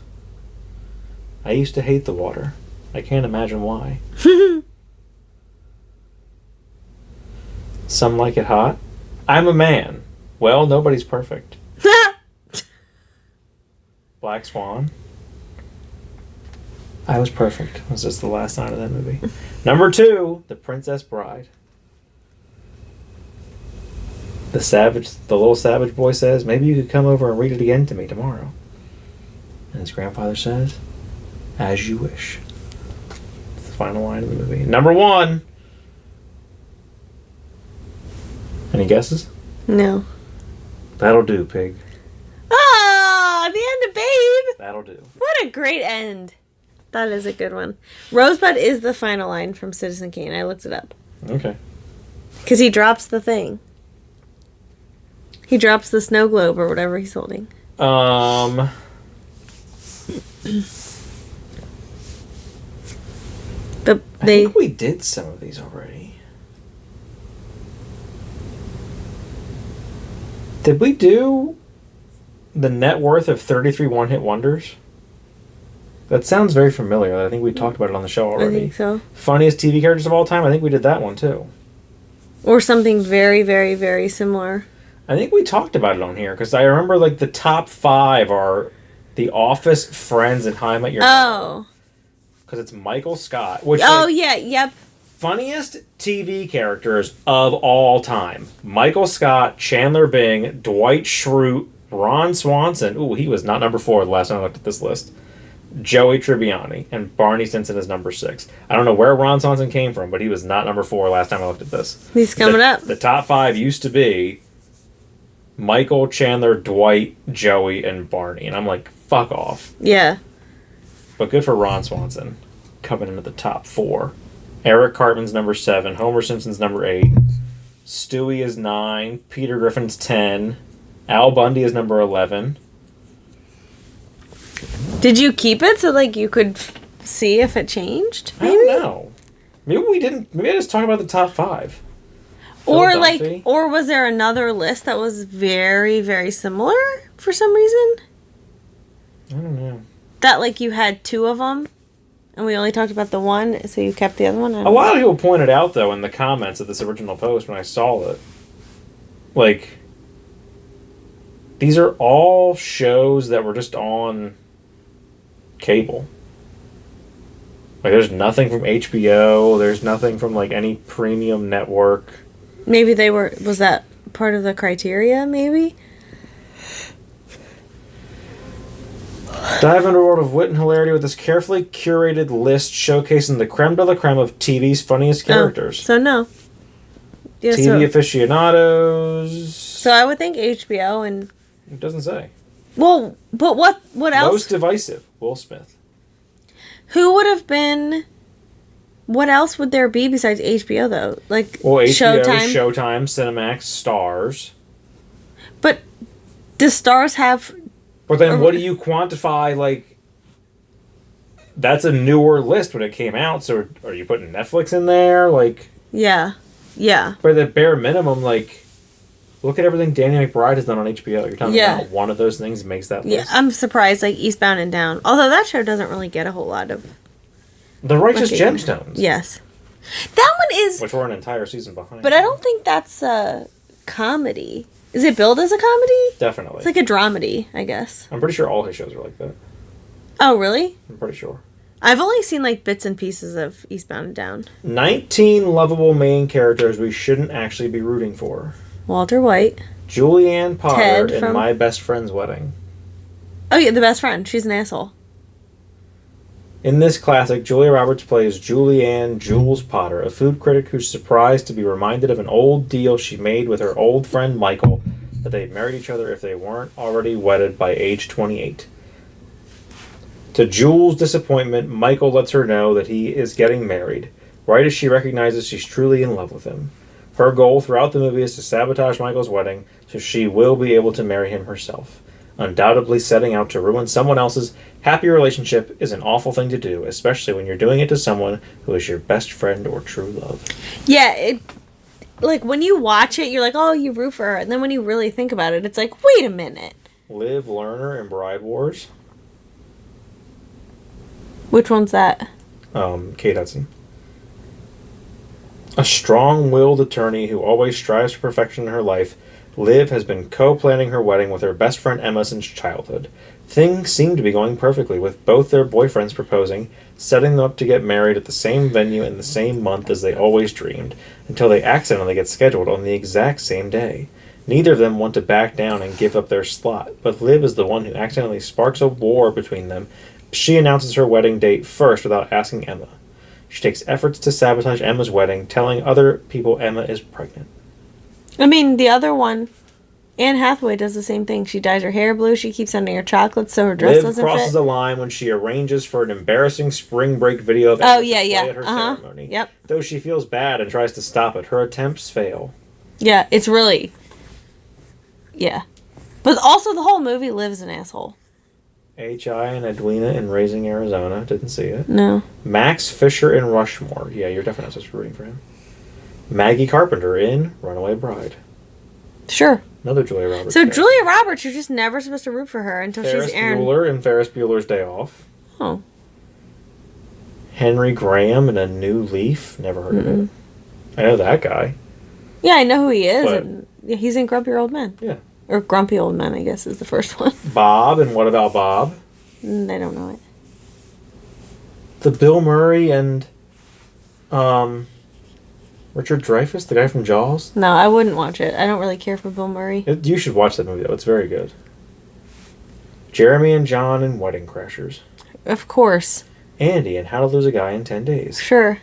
I used to hate the water. I can't imagine why. Some like it hot. I'm a man. Well, nobody's perfect. Black Swan. I was perfect. Was just the last line of that movie. Number 2, The Princess Bride. The little savage boy says, "Maybe you could come over and read it again to me tomorrow." And his grandfather says, "As you wish." It's the final line of the movie. Number 1. Any guesses? No. That'll do, pig. Ah, the end of Babe. That'll do. What a great end. That is a good one. Rosebud is the final line from Citizen Kane. I looked it up. Okay. Because he drops the thing. He drops the snow globe or whatever he's holding. I think we did some of these already. Did we do the net worth of 33 one-hit wonders? That sounds very familiar. I think we talked about it on the show already. I think so. Funniest TV characters of all time? I think we did that one too. Or something very, very, very similar. I think we talked about it on here because I remember like the top 5 are The Office, Friends, and How I Met Your Mother. Oh. Because it's Michael Scott. Which, yeah, yep. Funniest TV characters of all time. Michael Scott, Chandler Bing, Dwight Schrute, Ron Swanson. Ooh, he was not number 4 the last time I looked at this list. Joey Tribbiani. And Barney Stinson is number 6. I don't know where Ron Swanson came from, but he was not number 4 last time I looked at this. He's coming up. The top 5 used to be Michael, Chandler, Dwight, Joey, and Barney. And I'm like, fuck off. Yeah. But good for Ron Swanson. Coming into the top 4. Eric Cartman's number 7. Homer Simpson's number 8. Stewie is 9. Peter Griffin's 10. Al Bundy is number 11. Did you keep it so like you could see if it changed? Maybe? I don't know. Maybe we didn't. Maybe I just talked about the top 5. Or Phil like, Dunphy. or was there another list that was very, very similar for some reason? I don't know. That like you had 2 of them, and we only talked about the one, so you kept the other one. A lot of people pointed out though in the comments of this original post when I saw it, like these are all shows that were just on cable. Like there's nothing from HBO. There's nothing from like any premium network. Maybe they were. Was that part of the criteria? Maybe. Dive into a world of wit and hilarity with this carefully curated list showcasing the creme de la creme of TV's funniest characters. So no. Yeah, TV aficionados. So I would think HBO and. It doesn't say. Well, but what else? Most divisive, Will Smith. Who would have been? What else would there be besides HBO though? Like HBO, Showtime, Cinemax, Stars. But does Stars have? But then, what do you quantify? Like, that's a newer list when it came out. So are you putting Netflix in there? Like, Yeah. for the bare minimum, like, look at everything Danny McBride has done on HBO. You're talking about one of those things makes that Yeah, list. I'm surprised, like, Eastbound and Down. Although that show doesn't really get a whole lot of... The Righteous Okay. Gemstones. Yes. That one is... Which we're an entire season behind. But I don't think that's a comedy. Is it billed as a comedy? Definitely. It's like a dramedy, I guess. I'm pretty sure all his shows are like that. Oh, really? I'm pretty sure. I've only seen, like, bits and pieces of Eastbound and Down. 19 lovable main characters we shouldn't actually be rooting for. Walter White. Julianne Potter Ted in from- My Best Friend's Wedding. Oh, yeah, the best friend. She's an asshole. In this classic, Julia Roberts plays Julianne Jules Potter, a food critic who's surprised to be reminded of an old deal she made with her old friend Michael, that they'd married each other if they weren't already wedded by age 28. To Jules' disappointment, Michael lets her know that he is getting married, right as she recognizes she's truly in love with him. Her goal throughout the movie is to sabotage Michael's wedding so she will be able to marry him herself. Undoubtedly, setting out to ruin someone else's happy relationship is an awful thing to do, especially when you're doing it to someone who is your best friend or true love. Yeah, it... Like, when you watch it, you're like, oh, you root for her. And then when you really think about it, it's like, wait a minute. Liv Lerner in Bride Wars. Which one's that? Kate Hudson. A strong-willed attorney who always strives for perfection in her life, Liv has been co-planning her wedding with her best friend Emma since childhood. Things seem to be going perfectly, with both their boyfriends proposing, setting them up to get married at the same venue in the same month as they always dreamed, until they accidentally get scheduled on the exact same day. Neither of them want to back down and give up their slot, but Liv is the one who accidentally sparks a war between them. She announces her wedding date first without asking Emma. She takes efforts to sabotage Emma's wedding, telling other people Emma is pregnant. I mean, the other one, Anne Hathaway does the same thing. She dyes her hair blue. She keeps sending her chocolates so her dress Liv doesn't crosses fit. a line when she arranges for an embarrassing spring break video of Oh, Emma yeah, to yeah. play at her ceremony. Yep. Though she feels bad and tries to stop it, her attempts fail. Yeah, it's really... Yeah. But also the whole movie, Liv's an asshole. H.I. and Edwina in Raising Arizona. Didn't see it. No. Max Fisher in Rushmore. Yeah, you're definitely not supposed to be rooting for him. Maggie Carpenter in Runaway Bride. Sure. Another Julia Roberts. So character. Julia Roberts, you're just never supposed to root for her until Ferris she's Aaron. Bueller in Ferris Bueller's Day Off. Oh. Henry Graham in A New Leaf. Never heard of it. I know that guy. Yeah, I know who he is. But- And yeah, he's in Grumpy Old Men. Yeah. Or Grumpy Old Men, I guess, is the first one. Bob and What About Bob? I don't know it. The Bill Murray and Richard Dreyfuss, the guy from Jaws. No, I wouldn't watch it. I don't really care for Bill Murray. You should watch that movie though. It's very good. Jeremy and John in Wedding Crashers. Of course. Andy in How to Lose a Guy in 10 Days. Sure.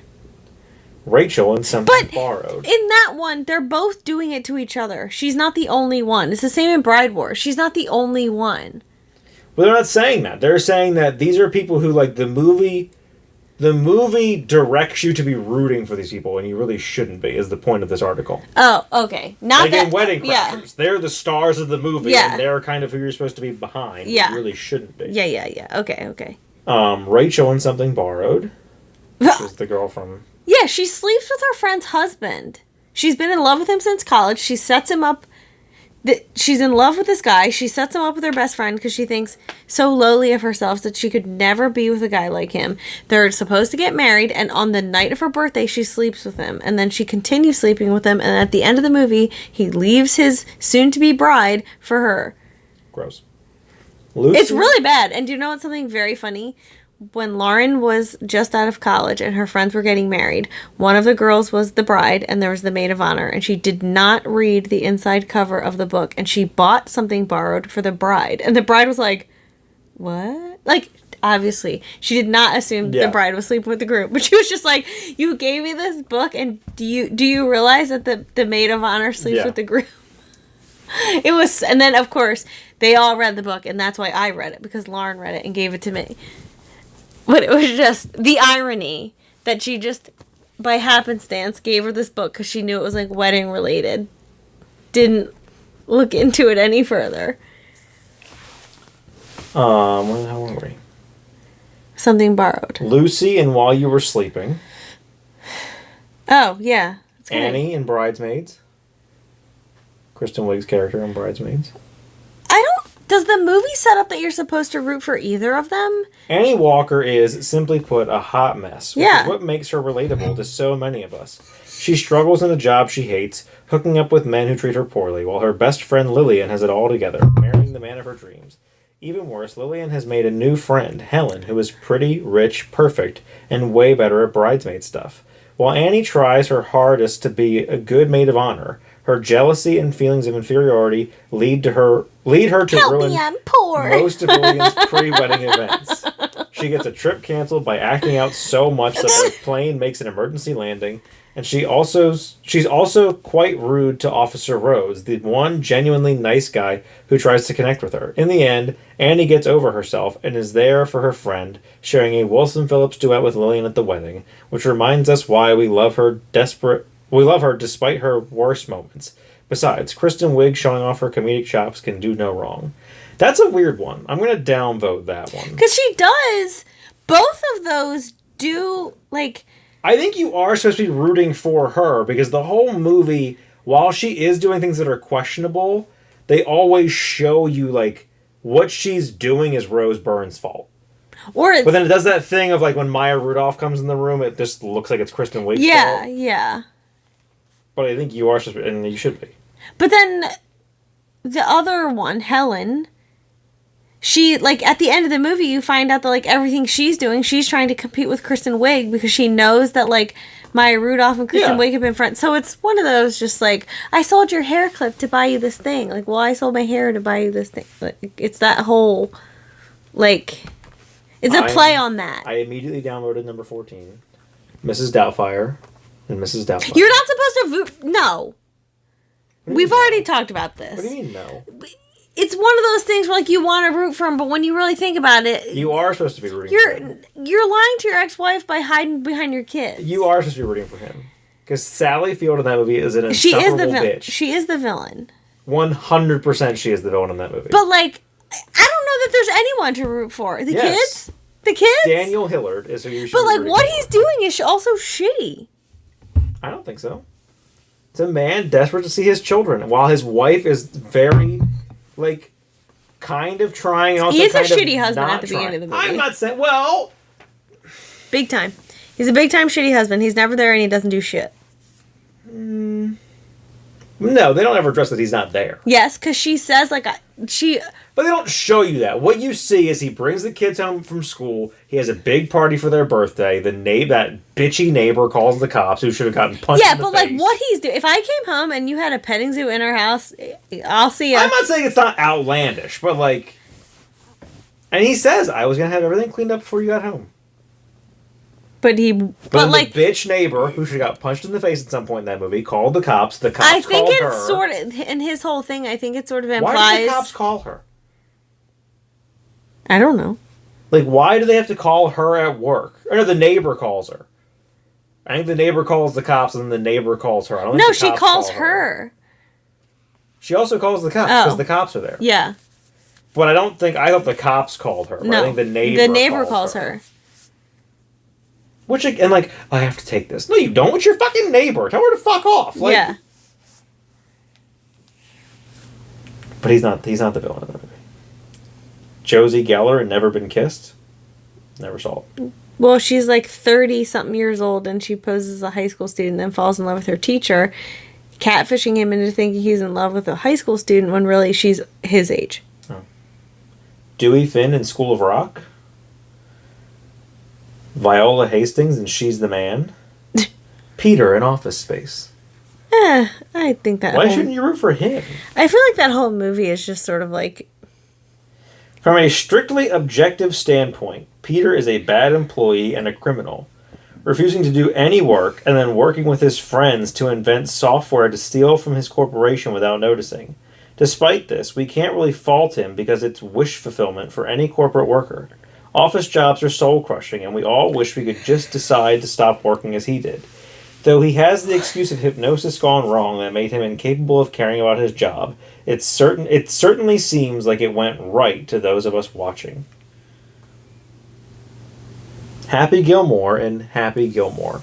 Rachel in Something But Borrowed. in that one, they're both doing it to each other. She's not the only one. It's the same in Bride Wars. She's not the only one. But they're not saying that. They're saying that these are people who, like, the movie directs you to be rooting for these people, and you really shouldn't be, is the point of this article. Oh, okay. Not Like that, in Wedding Crashers. Yeah. They're the stars of the movie, Yeah. and they're kind of who you're supposed to be behind. Yeah. You really shouldn't be. Yeah. Okay. Rachel in Something Borrowed. Which is the girl from... Yeah, she sleeps with her friend's husband. She's been in love with him since college. She sets him up. She's in love with this guy. She sets him up with her best friend because she thinks so lowly of herself that she could never be with a guy like him. They're supposed to get married, and on the night of her birthday, she sleeps with him. And then she continues sleeping with him, and at the end of the movie, he leaves his soon-to-be bride for her. Gross. Lucy? It's really bad. And do you know what's something very funny? When Lauren was just out of college and her friends were getting married, one of the girls was the bride and there was the maid of honor, and she did not read the inside cover of the book, and she bought Something Borrowed for the bride, and the bride was like, what? Like, obviously she did not assume the bride was sleeping with the groom, but she was just like, you gave me this book, and do you realize that the maid of honor sleeps with the groom? It was, and then of course they all read the book, and that's why I read it, because Lauren read it and gave it to me. But it was just the irony that she just, by happenstance, gave her this book because she knew it was, like, wedding related. Didn't look into it any further. Where the hell were we? Something Borrowed. Lucy in While You Were Sleeping. Oh, yeah. It's good. Annie in Bridesmaids. Kristen Wiig's character in Bridesmaids. Does the movie set up that you're supposed to root for either of them? Annie Walker is, simply put, a hot mess. Which Yeah. is what makes her relatable to so many of us. She struggles in a job she hates, hooking up with men who treat her poorly, while her best friend Lillian has it all together, marrying the man of her dreams. Even worse, Lillian has made a new friend, Helen, who is pretty, rich, perfect, and way better at bridesmaid stuff. While Annie tries her hardest to be a good maid of honor, her jealousy and feelings of inferiority lead her to Help ruin me, I'm poor. most of Lillian's pre-wedding events. She gets a trip canceled by acting out so much that the plane makes an emergency landing, and she's also quite rude to Officer Rhodes, the one genuinely nice guy who tries to connect with her. In the end, Annie gets over herself and is there for her friend, sharing a Wilson Phillips duet with Lillian at the wedding, which reminds us why we love her despite her worst moments. Besides, Kristen Wiig showing off her comedic chops can do no wrong. That's a weird one. I'm going to downvote that one. Because she does. Both of those do, like... I think you are supposed to be rooting for her, because the whole movie, while she is doing things that are questionable, they always show you, like, what she's doing is Rose Byrne's fault. But then it does that thing of, like, when Maya Rudolph comes in the room, it just looks like it's Kristen Wiig's fault. Yeah. But I think you are supposed to be, and you should be. But then the other one, Helen, she, like, at the end of the movie, you find out that, like, everything she's doing, she's trying to compete with Kristen Wiig because she knows that, like, Maya Rudolph and Kristen Wiig have been friends. So it's one of those just, like, I sold your hair clip to buy you this thing. Like, well, I sold my hair to buy you this thing. Like, it's that whole, like, it's a play on that. I immediately downloaded number 14. Mrs. Doubtfire and Mrs. Doubtfire. You're not supposed to vote. No. We've already talked about this. What do you mean, no? It's one of those things where, like, you want to root for him, but when you really think about it... You are supposed to be rooting for him. You're lying to your ex-wife by hiding behind your kids. You are supposed to be rooting for him. Because Sally Field in that movie is an insufferable bitch. She is the villain. 100% she is the villain in that movie. But, like, I don't know that there's anyone to root for. The kids? The kids? Daniel Hillard is who you should But, like, be what rooting he's doing is also shitty. I don't think so. It's a man desperate to see his children, while his wife is very, like, kind of trying. And also He is a kind of shitty husband not at the beginning of the movie. I'm not saying, well... Big time. He's a big time shitty husband. He's never there and he doesn't do shit. No, they don't ever address that he's not there. Yes, because she says, like, But they don't show you that. What you see is he brings the kids home from school. He has a big party for their birthday. That bitchy neighbor calls the cops, who should have gotten punched in the face. like, what he's doing... If I came home and you had a petting zoo in our house, I'll see you. I'm not saying it's not outlandish, but, like... And he says, I was going to have everything cleaned up before you got home. But like, the bitch neighbor, who should have got punched in the face at some point in that movie, called the cops. The cops called her. I think it's sort of... In his whole thing, I think it sort of implies... Why did the cops call her? I don't know. Like, why do they have to call her at work? Or no, the neighbor calls her. I think the neighbor calls the cops, and then the neighbor calls her. I don't think the she cops calls call her. She also calls the cops, because the cops are there. Yeah. But I thought the cops called her. No. I think the neighbor calls her. Which, and like, I have to take this. No, you don't. It's your fucking neighbor. Tell her to fuck off. Like, yeah. But he's not the villain of the movie. Josie Geller and Never Been Kissed? Never saw it. Well, she's like 30-something years old, and she poses as a high school student, then falls in love with her teacher, catfishing him into thinking he's in love with a high school student when really she's his age. Oh. Dewey Finn in School of Rock? Viola Hastings and She's the Man? Peter in Office Space? I think that... Why shouldn't you root for him? I feel like that whole movie is just sort of like... From a strictly objective standpoint, Peter is a bad employee and a criminal, refusing to do any work and then working with his friends to invent software to steal from his corporation without noticing. Despite this, we can't really fault him because it's wish fulfillment for any corporate worker. Office jobs are soul-crushing, and we all wish we could just decide to stop working as he did. Though he has the excuse of hypnosis gone wrong that made him incapable of caring about his job, it certainly seems like it went right to those of us watching. Happy Gilmore in Happy Gilmore.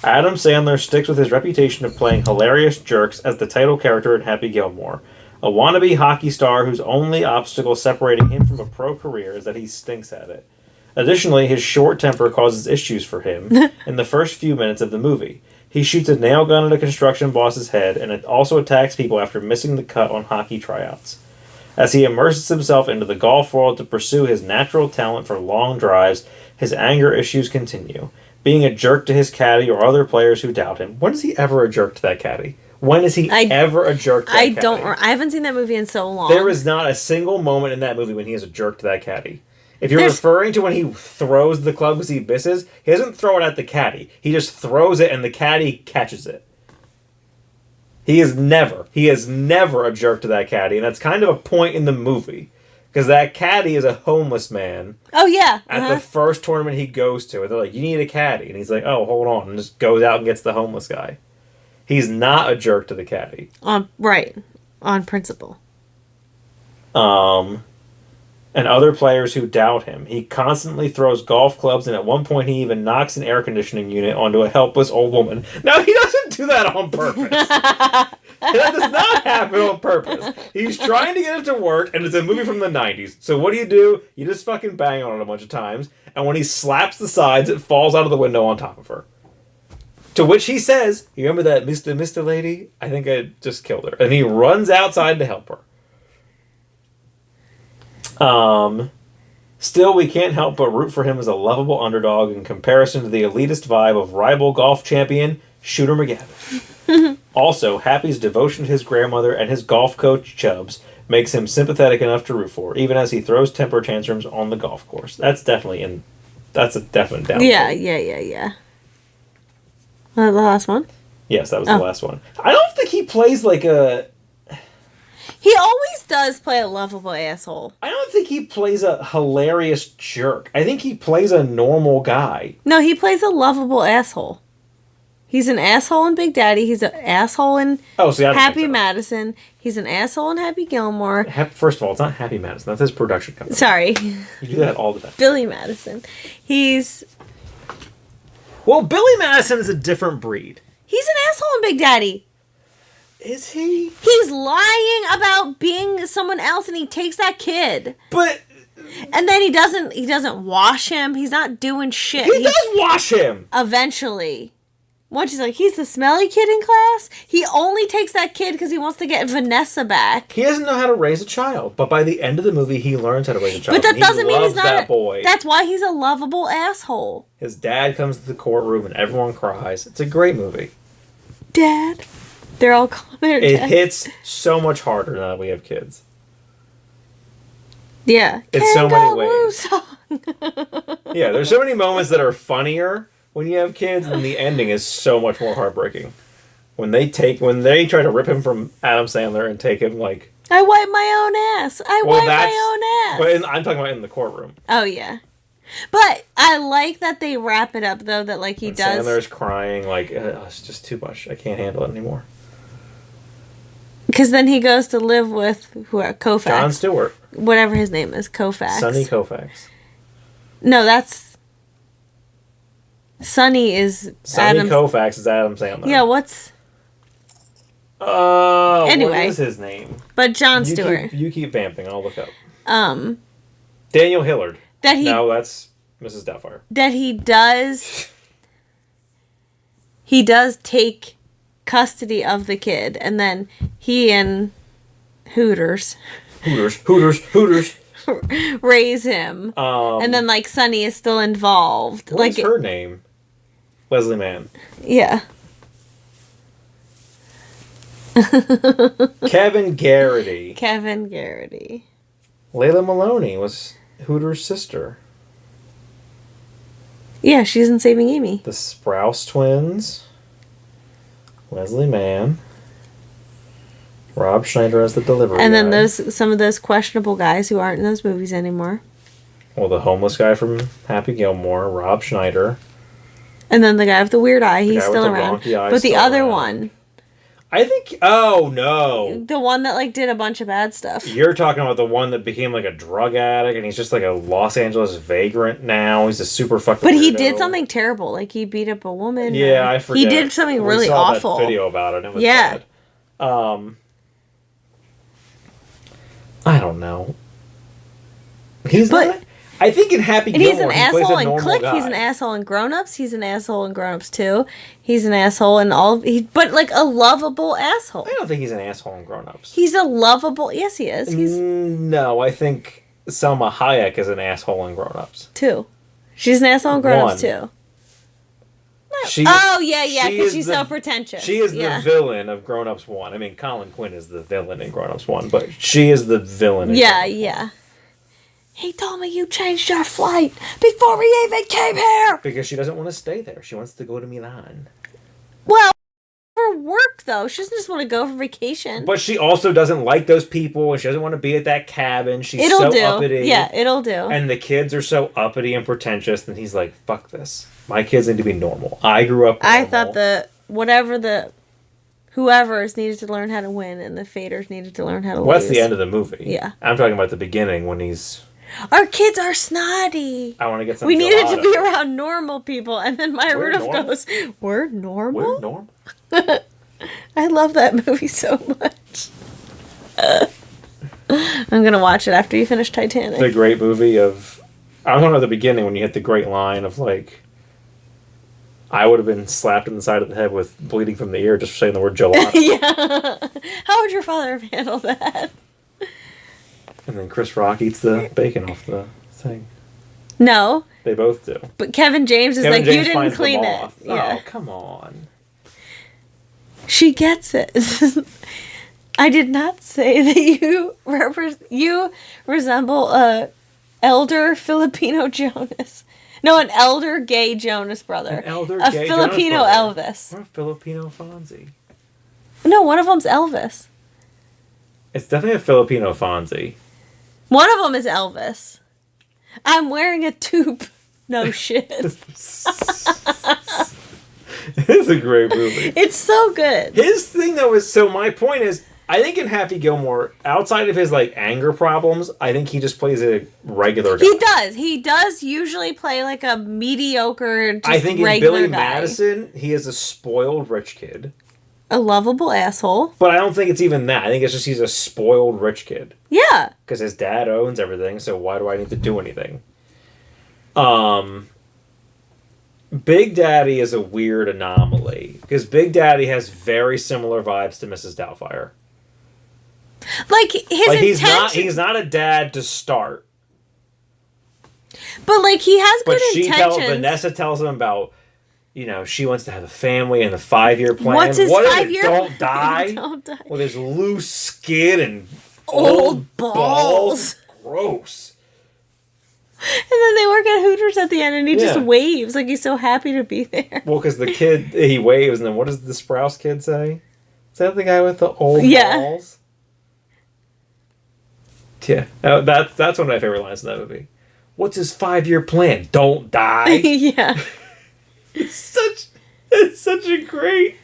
Adam Sandler sticks with his reputation of playing hilarious jerks as the title character in Happy Gilmore, a wannabe hockey star whose only obstacle separating him from a pro career is that he stinks at it. Additionally, his short temper causes issues for him in the first few minutes of the movie. He shoots a nail gun at a construction boss's head, and it also attacks people after missing the cut on hockey tryouts. As he immerses himself into the golf world to pursue his natural talent for long drives, his anger issues continue. Being a jerk to his caddy or other players who doubt him. When is he ever a jerk to that caddy? When is he ever a jerk to that caddy? I haven't seen that movie in so long. There is not a single moment in that movie when he is a jerk to that caddy. If you're referring to when he throws the club because he misses, he doesn't throw it at the caddy. He just throws it and the caddy catches it. He is never a jerk to that caddy, and that's kind of a point in the movie. Because that caddy is a homeless man. Oh, yeah. At the first tournament he goes to, and they're like, you need a caddy. And he's like, oh, hold on, and just goes out and gets the homeless guy. He's not a jerk to the caddy. Right. On principle. And other players who doubt him. He constantly throws golf clubs, and at one point he even knocks an air conditioning unit onto a helpless old woman. Now, he doesn't do that on purpose. That does not happen on purpose. He's trying to get it to work, and it's a movie from the 90s. So what do? You just fucking bang on it a bunch of times, and when he slaps the sides, it falls out of the window on top of her. To which he says, you remember that Mr. Lady? I think I just killed her. And he runs outside to help her. Still, we can't help but root for him as a lovable underdog in comparison to the elitist vibe of rival golf champion Shooter McGavin. Also, Happy's devotion to his grandmother and his golf coach Chubbs makes him sympathetic enough to root for, even as he throws temper tantrums on the golf course. That's a definite downgrade. Yeah. The last one? Yes, that was the last one. I don't think he plays like a... He always does play a lovable asshole. I don't think he plays a hilarious jerk. I think he plays a normal guy. No, he plays a lovable asshole. He's an asshole in Big Daddy. He's an asshole in Happy Madison. He's an asshole in Happy Gilmore. First of all, it's not Happy Madison. That's his production company. Sorry. You do that all the time. Billy Madison. Well, Billy Madison is a different breed. He's an asshole in Big Daddy. Is he? He's lying about being someone else, and he takes that kid. And then he doesn't wash him. He's not doing shit. He does wash him. Eventually. Once she's like, he's the smelly kid in class? He only takes that kid because he wants to get Vanessa back. He doesn't know how to raise a child, but by the end of the movie, he learns how to raise a child. But that doesn't mean he's not that boy. That's why he's a lovable asshole. His dad comes to the courtroom and everyone cries. It's a great movie. Dad. They're all calling their It dad. hits so much harder now that we have kids. Yeah. In so many ways. Yeah, there's so many moments that are funnier when you have kids, and the ending is so much more heartbreaking. When they try to rip him from Adam Sandler and take him like... I wipe my own ass. I wipe my own ass. But I'm talking about in the courtroom. Oh, yeah. But I like that they wrap it up, though, that like he does... Sandler's crying, like, it's just too much. I can't handle it anymore. Because then he goes to live with Koufax. Jon Stewart. Whatever his name is, Koufax. Sonny Koufax. No, that's... Sonny Koufax is Adam Sandler. Yeah, what's... Anyway. What is his name? But Jon Stewart. You keep vamping, I'll look up. Daniel Hillard. No, that's Mrs. Doubtfire. That he does... He does take custody of the kid, and then he and Hooters raise him, and then like Sonny is still involved. What's her name? Leslie Mann. Yeah. Kevin Garrity. Layla Maloney was Hooters' sister. Yeah, she's in Saving Amy. The Sprouse twins. Leslie Mann. Rob Schneider as the delivery and then guy. some of those questionable guys who aren't in those movies anymore. Well, the homeless guy from Happy Gilmore, Rob Schneider. And then the guy with the weird eye, he's still around. But the other one. I think. Oh no. The one that like did a bunch of bad stuff. You're talking about the one that became like a drug addict, and he's just like a Los Angeles vagrant now. He's a super fucking. But he weirdo. did something terrible. Like he beat up a woman. Yeah, I forget. He did something We really saw awful. That video about it. It was Yeah. bad. I don't know. He's not. I think in Happy And Gilmore, he's an he plays a asshole in normal Click. guy. He's an asshole in Grown Ups. He's an asshole in Grown Ups 2. He's an asshole in all. But like a lovable asshole. I don't think he's an asshole in Grown Ups. He's a lovable. Yes, he is. He's No, I think Selma Hayek is an asshole in Grown Ups. 2. She's an asshole in Grown Ups 2. Oh yeah, because she's so pretentious. She is the villain of Grown Ups 1. I mean, Colin Quinn is the villain in Grown Ups 1, but she is the villain. In Yeah. He told me you changed your flight before we even came here. Because she doesn't want to stay there. She wants to go to Milan. Well, for work though, she doesn't just want to go for vacation. But she also doesn't like those people, and she doesn't want to be at that cabin. She's so uppity. Yeah, it'll do. And the kids are so uppity and pretentious, and he's like, fuck this. My kids need to be normal. I grew up normal. I thought whoever's needed to learn how to win, and the faders needed to learn how to lose. Well, that's the end of the movie. Yeah. I'm talking about the beginning when he's... Our kids are snotty. I want to get some We needed to gelato. be around normal people, and then Maya We're Rudolph normal. goes, "We're normal." We're normal. I love that movie so much. I'm gonna watch it after you finish Titanic. The great movie of... I'm talking about the beginning when you hit the great line of like... I would have been slapped in the side of the head with bleeding from the ear just for saying the word gelato. Yeah. How would your father have handled that? And then Chris Rock eats the bacon off the thing. No, They both do. but Kevin James is Kevin like, James you didn't finds clean the it. moth. Yeah. Oh, come on. She gets it. I did not say that you resemble a elder Filipino Jonas. No, an elder gay Jonas brother. An elder a gay Filipino Jonas brother. Elvis. Or a Filipino Fonzie. No, one of them's Elvis. It's definitely a Filipino Fonzie. One of them is Elvis. I'm wearing a tube. No shit. It's a great movie. It's so good. His thing, though, is... So my point is, I think in Happy Gilmore, outside of his, like, anger problems, I think he just plays a regular guy. He does. He does usually play like a mediocre, just I think in regular Billy guy. Madison, he is a spoiled rich kid. A lovable asshole. But I don't think it's even that. I think it's just he's a spoiled rich kid. Yeah. Because his dad owns everything, so why do I need to do anything? Big Daddy is a weird anomaly. Because Big Daddy has very similar vibes to Mrs. Doubtfire. Like his Like intention, he's not a dad to start. but like he has But good intentions. Vanessa tells him about, you know, she wants to have a family and the 5-year plan. What's his What if 5-year it don't die? Don't die. With his loose skin and Old balls. Gross. And then they work at Hooters at the end, and he just Yeah. waves like he's so happy to be there. Well, because the kid, he waves, and then what does the Sprouse kid say? Is that the guy with the old Yeah. balls? Yeah. That's one of my favorite lines in that movie. What's his 5-year plan? Don't die? Yeah, It's such a great...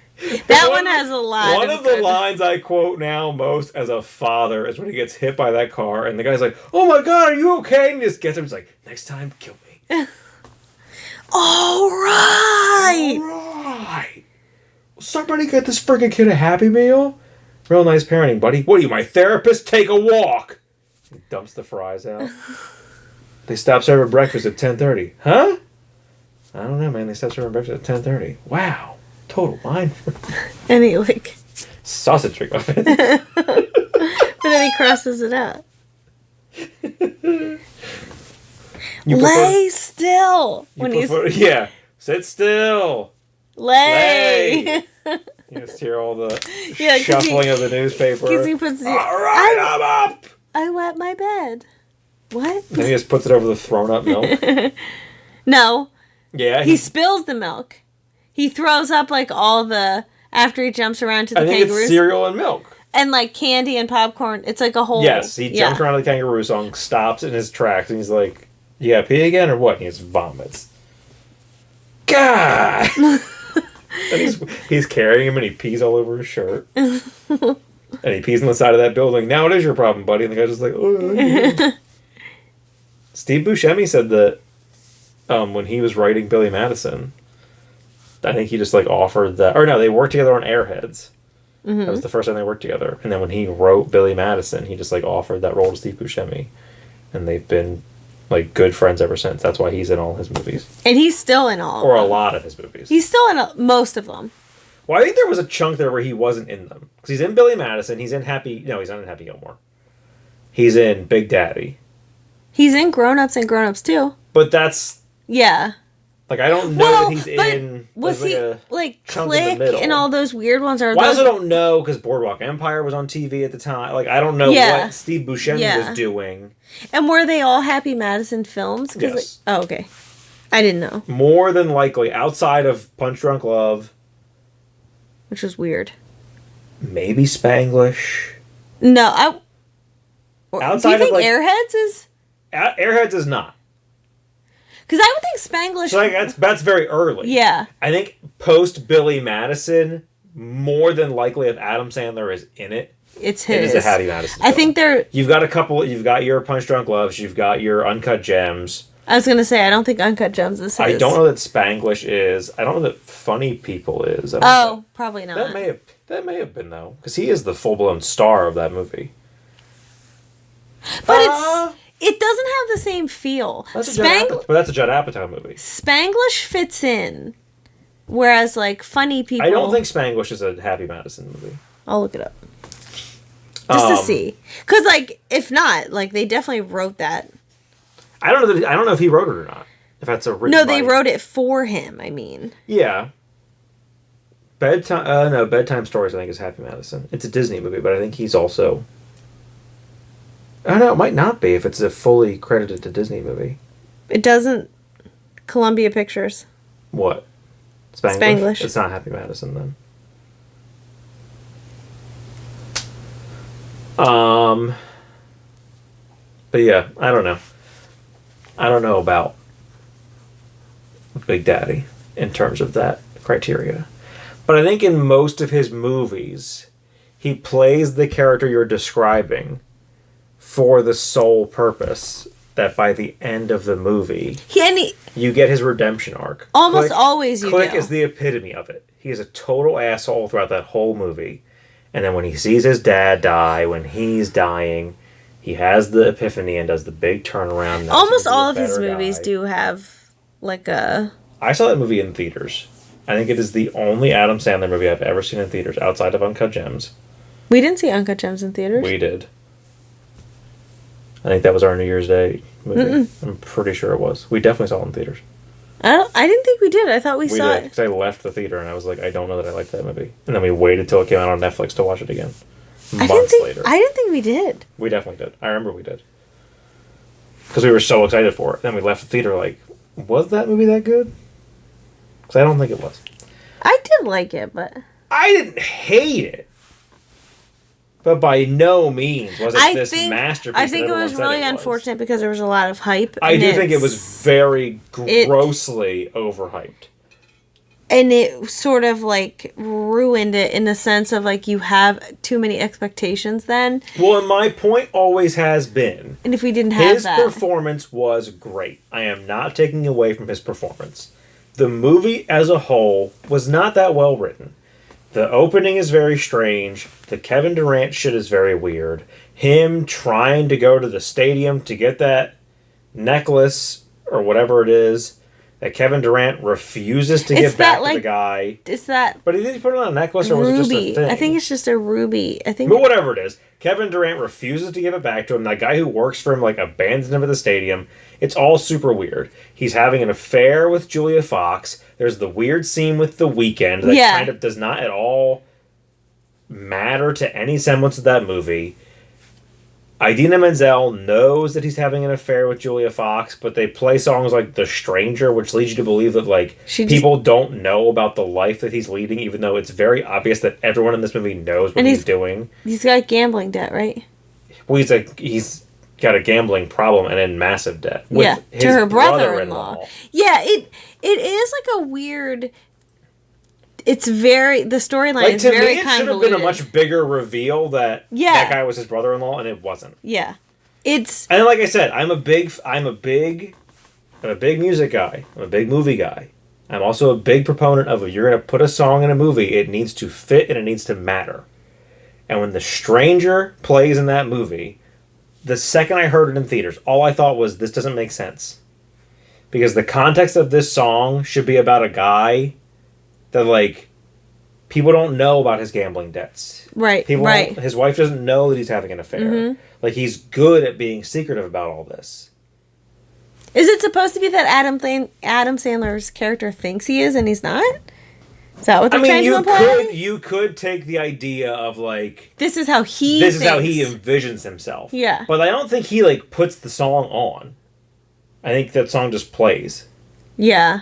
that one has a lot. One of the lines I quote now most as a father is when he gets hit by that car, and the guy's like, "Oh my god, are you okay?" And he just gets him. He's like, "Next time, kill me." All right. Right. Somebody get this freaking kid a Happy Meal. Real nice parenting, buddy. What are you, my therapist? Take a walk. He dumps the fries out. They stop serving breakfast at 10:30. Huh? I don't know, man. They stop serving breakfast at 10:30. Wow. Total mind. And he like, Sausage McMuffin. but then he crosses it out. You Lay still You when prefer, yeah. Sit still. lay. You just hear all the Yeah, 'cause shuffling of the newspaper. Because he puts the, All right, I'm up. I wet my bed. What? Then he just puts it over the thrown up milk. No, Yeah. he spills the milk. He throws up like all the after he jumps around to the I think kangaroos it's cereal and milk. and like candy and popcorn. It's like a whole. Yes, he jumps around the kangaroo song, stops in his tracks, and he's like, "You gotta pee again or what?" And he just vomits. God. And he's carrying him and he pees all over his shirt. And he pees on the side of that building. Now it is your problem, buddy. And the guy's just like, oh. Steve Buscemi said that when he was writing Billy Madison, I think he just like offered that. Or no, they worked together on Airheads. Mm-hmm. That was the first time they worked together. And then when he wrote Billy Madison, he just like offered that role to Steve Buscemi. And they've been like good friends ever since. That's why he's in all his movies. And he's still in all or of them. A lot of his movies. He's still in most of them. Well, I think there was a chunk there where he wasn't in them. Because he's in Billy Madison. He's in Happy... No, he's not in Happy Gilmore. He's in Big Daddy. He's in Grown Ups and Grown Ups too. But that's... Yeah. Like, I don't know that he's in... Was he, like Click and all those weird ones? Or well, those... I also don't know, because Boardwalk Empire was on TV at the time. Like, I don't know what Steve Buscemi was doing. And were they all Happy Madison films? Yes. Oh, okay. I didn't know. More than likely, outside of Punch Drunk Love... Which was weird. Maybe Spanglish. No, outside do you think of, like, Airheads is? Airheads is not. Because I would think Spanglish. So like that's very early. Yeah. I think post Billy Madison, more than likely, if Adam Sandler is in it, it's his. It is a Happy Madison. I think they're. You've got a couple. You've got your Punch Drunk Loves. You've got your Uncut Gems. I was gonna say I don't think Uncut Gems is his. I don't know that Spanglish is. I don't know that Funny People is. Probably not. That may have been though, because he is the full blown star of that movie. But it doesn't have the same feel. But that's a Judd Apatow movie. Spanglish fits in, whereas like Funny People. I don't think Spanglish is a Happy Madison movie. I'll look it up just to see, because like if not, like they definitely wrote that. I don't know if he wrote it or not. If that's a written. No, they wrote it for him. I mean. Yeah. Bedtime Stories, I think, is Happy Madison. It's a Disney movie, but I think he's also... I don't know, it might not be if it's a fully credited to Disney movie. It doesn't... Columbia Pictures. What? Spanglish? It's not Happy Madison, then. But yeah, I don't know. I don't know about Big Daddy in terms of that criteria. But I think in most of his movies, he plays the character you're describing for the sole purpose that by the end of the movie, you get his redemption arc. Almost always you do. Click is the epitome of it. He is a total asshole throughout that whole movie. And then when he sees his dad die, when he's dying, he has the epiphany and does the big turnaround. Almost all of his movies do have like a... I saw that movie in theaters. I think it is the only Adam Sandler movie I've ever seen in theaters outside of Uncut Gems. We didn't see Uncut Gems in theaters. We did. I think that was our New Year's Day movie. I'm pretty sure it was. We definitely saw it in theaters. I didn't think we did. I thought we saw it. Because I left the theater and I was like, I don't know that I like that movie. And then we waited till it came out on Netflix to watch it again. Months later. I didn't think we did. We definitely did. I remember we did. Because we were so excited for it. Then we left the theater like, was that movie that good? Because I don't think it was. I did like it, but... I didn't hate it. But by no means was it this masterpiece. I think it was really unfortunate because there was a lot of hype. I do think it was very grossly overhyped. And it sort of like ruined it in the sense of like you have too many expectations then. Well, and my point always has been... And if we didn't have that... His performance was great. I am not taking away from his performance. The movie as a whole was not that well written. The opening is very strange. The Kevin Durant shit is very weird. Him trying to go to the stadium to get that necklace or whatever it is that Kevin Durant refuses to give back to the guy. Is that... But did he put it on a necklace or was it just a thing? I think it's just a ruby. But whatever it is, Kevin Durant refuses to give it back to him. That guy who works for him like abandons him at the stadium. It's all super weird. He's having an affair with Julia Fox. There's the weird scene with The Weeknd that kind of does not at all matter to any semblance of that movie. Idina Menzel knows that he's having an affair with Julia Fox, but they play songs like The Stranger, which leads you to believe that like people don't know about the life that he's leading, even though it's very obvious that everyone in this movie knows what he's doing. He's got gambling debt, right? Well, he's got a gambling problem and in massive debt. With his to her brother-in-law. Yeah, it is like a weird... it's very, the storyline Like, is to very me, it should have convoluted. been a much bigger reveal that that guy was his brother-in-law, and it wasn't. Yeah. It's... And like I said, I'm a big music guy. I'm a big movie guy. I'm also a big proponent of, if you're going to put a song in a movie, it needs to fit and it needs to matter. And when The Stranger plays in that movie, the second I heard it in theaters, all I thought was, this doesn't make sense. Because the context of this song should be about a guy that, like, people don't know about his gambling debts. Right, His wife doesn't know that he's having an affair. Mm-hmm. Like, he's good at being secretive about all this. Is it supposed to be that Adam Sandler's character thinks he is and he's not? Is that what they're trying to imply? You could take the idea of, like, this is how he is how he envisions himself. Yeah. But I don't think he, like, puts the song on. I think that song just plays. Yeah.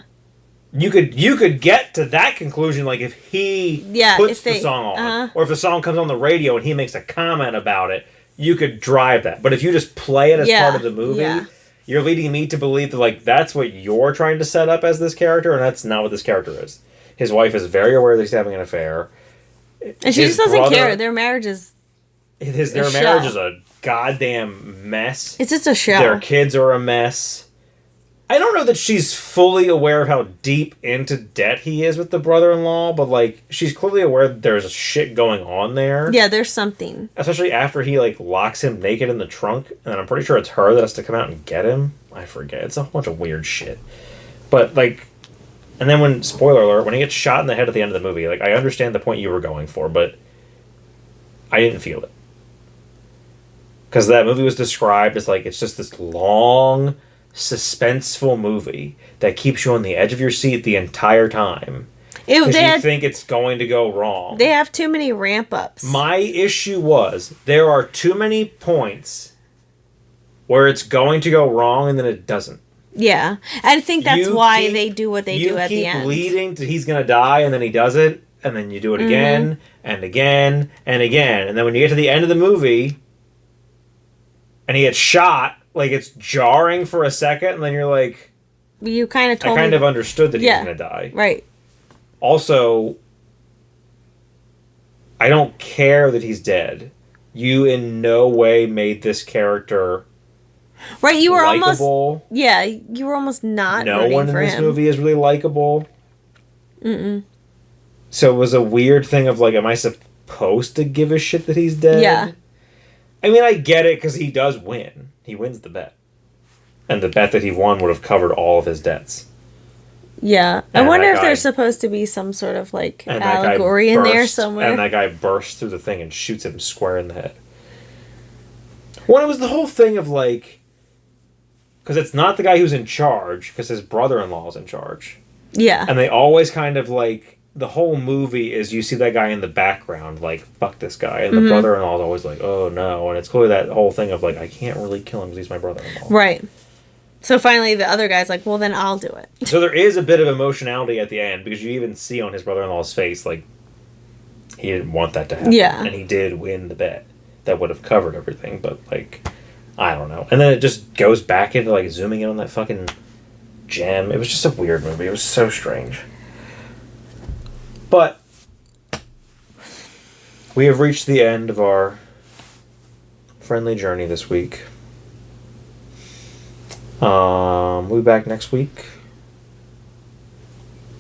You could get to that conclusion, like, if he puts the song on. Or if the song comes on the radio and he makes a comment about it, you could drive that. But if you just play it as part of the movie, you're leading me to believe that, like, that's what you're trying to set up as this character, and that's not what this character is. His wife is very aware that he's having an affair. And she just doesn't care. Their marriage is their marriage is a goddamn mess. It's just a show. Their kids are a mess. I don't know that she's fully aware of how deep into debt he is with the brother-in-law, but, like, she's clearly aware that there's shit going on there. Yeah, there's something. Especially after he, like, locks him naked in the trunk, and I'm pretty sure it's her that has to come out and get him. I forget. It's a whole bunch of weird shit. But, like, and then when, spoiler alert, when he gets shot in the head at the end of the movie, like, I understand the point you were going for, but I didn't feel it. Because that movie was described as, like, it's just this long, suspenseful movie that keeps you on the edge of your seat the entire time. Because you think it's going to go wrong. They have too many ramp-ups. My issue was, there are too many points where it's going to go wrong and then it doesn't. Yeah. I think that's why they do what they do at the end. You keep leading to he's going to die and then he doesn't, and then you do it again and again and again. And then when you get to the end of the movie and he gets shot, like, it's jarring for a second, and then you're like... You kind of told me... I kind of understood that he was going to die. Right. Also, I don't care that he's dead. You in no way made this character... Right, you were likable. Almost... Yeah, you were almost not No one in this movie is really likable. So it was a weird thing of, like, am I supposed to give a shit that he's dead? Yeah. I mean, I get it, because he does win. He wins the bet. And the bet that he won would have covered all of his debts. Yeah. I wonder if there's supposed to be some sort of, like, allegory in there somewhere. And that guy bursts through the thing and shoots him square in the head. Well, it was the whole thing of, like... Because it's not the guy who's in charge, because his brother-in-law is in charge. Yeah. And they always kind of, like... The whole movie is you see that guy in the background, like, fuck this guy. And the brother-in-law is always like, oh, no. And it's clearly that whole thing of, like, I can't really kill him because he's my brother-in-law. Right. So finally the other guy's like, well, then I'll do it. So there is a bit of emotionality at the end, because you even see on his brother-in-law's face, like, he didn't want that to happen. Yeah. And he did win the bet. That would have covered everything, but, like, I don't know. And then it just goes back into, like, zooming in on that fucking gem. It was just a weird movie. It was so strange. But we have reached the end of our friendly journey this week. We'll be back next week,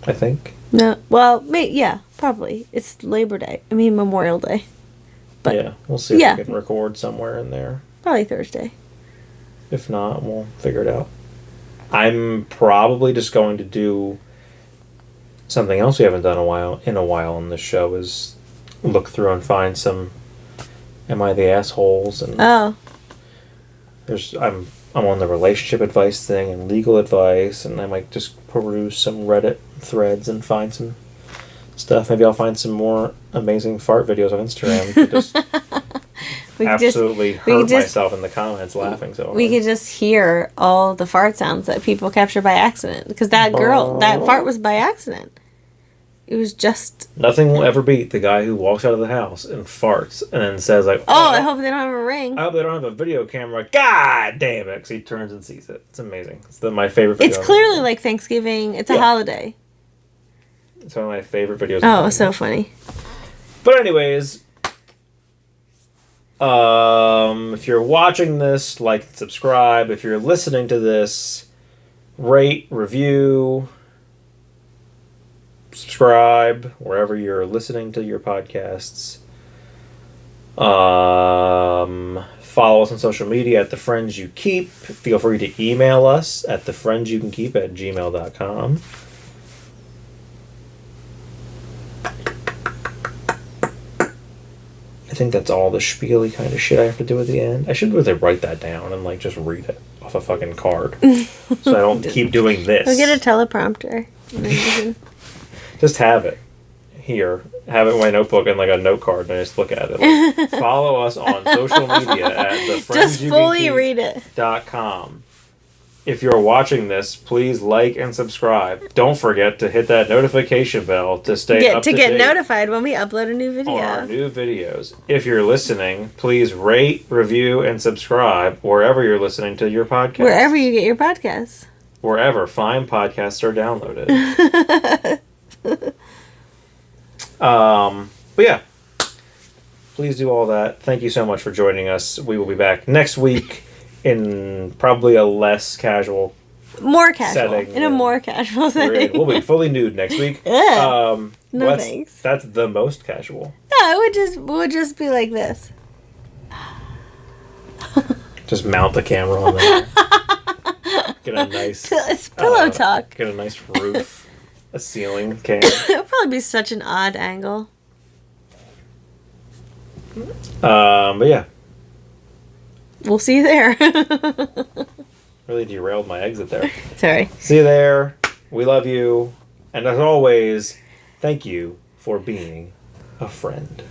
I think. No, well, yeah, probably. It's Labor Day. I mean, Memorial Day. But yeah, we'll see if we can record somewhere in there. Probably Thursday. If not, we'll figure it out. I'm probably just going to do something else we haven't done in a while on this show is look through and find some Am I the Assholes? And I'm on the relationship advice thing and legal advice, and I might just peruse some Reddit threads and find some stuff. Maybe I'll find some more amazing fart videos on Instagram. Hurt myself in the comments laughing so hard. We could just hear all the fart sounds that people capture by accident. Because that fart was by accident. It was just... Nothing will ever beat the guy who walks out of the house and farts and then says, like... I hope they don't have a ring. I hope they don't have a video camera. God damn it! Because he turns and sees it. It's amazing. It's my favorite video. It's clearly like Thanksgiving. It's a holiday. It's one of my favorite videos. Oh, so funny. But anyways, if you're watching this, like and subscribe. If you're listening to this, rate, review, subscribe wherever you're listening to your podcasts. Follow us on social media at The Friends You Keep. Feel free to email us at thefriendsyoucankeep@gmail.com. I think that's all the spiel-y kind of shit I have to do at the end. I should really write that down and like just read it off a fucking card. So I don't keep doing this. We'll get a teleprompter. Just have it here. Have it in my notebook and like a note card and I just look at it. Like, follow us on social media at Just fully read it. .com. If you're watching this, please like and subscribe. Don't forget to hit that notification bell to stay up to get date notified when we upload a new video. on our new videos. If you're listening, please rate, review, and subscribe wherever you're listening to your podcast. Wherever you get your podcasts. Wherever fine podcasts are downloaded. But yeah, please do all that. Thank you so much for joining us. We will be back next week in probably a less casual more casual setting. In a more casual setting. We'll be fully nude next week. No thanks. That's the most casual. No, it would just be like this. Just mount the camera on there. Get a nice it's pillow talk. Get a nice roof. A ceiling cam. It would probably be such an odd angle. But yeah. We'll see you there. Really derailed my exit there. Sorry. See you there. We love you. And as always, thank you for being a friend.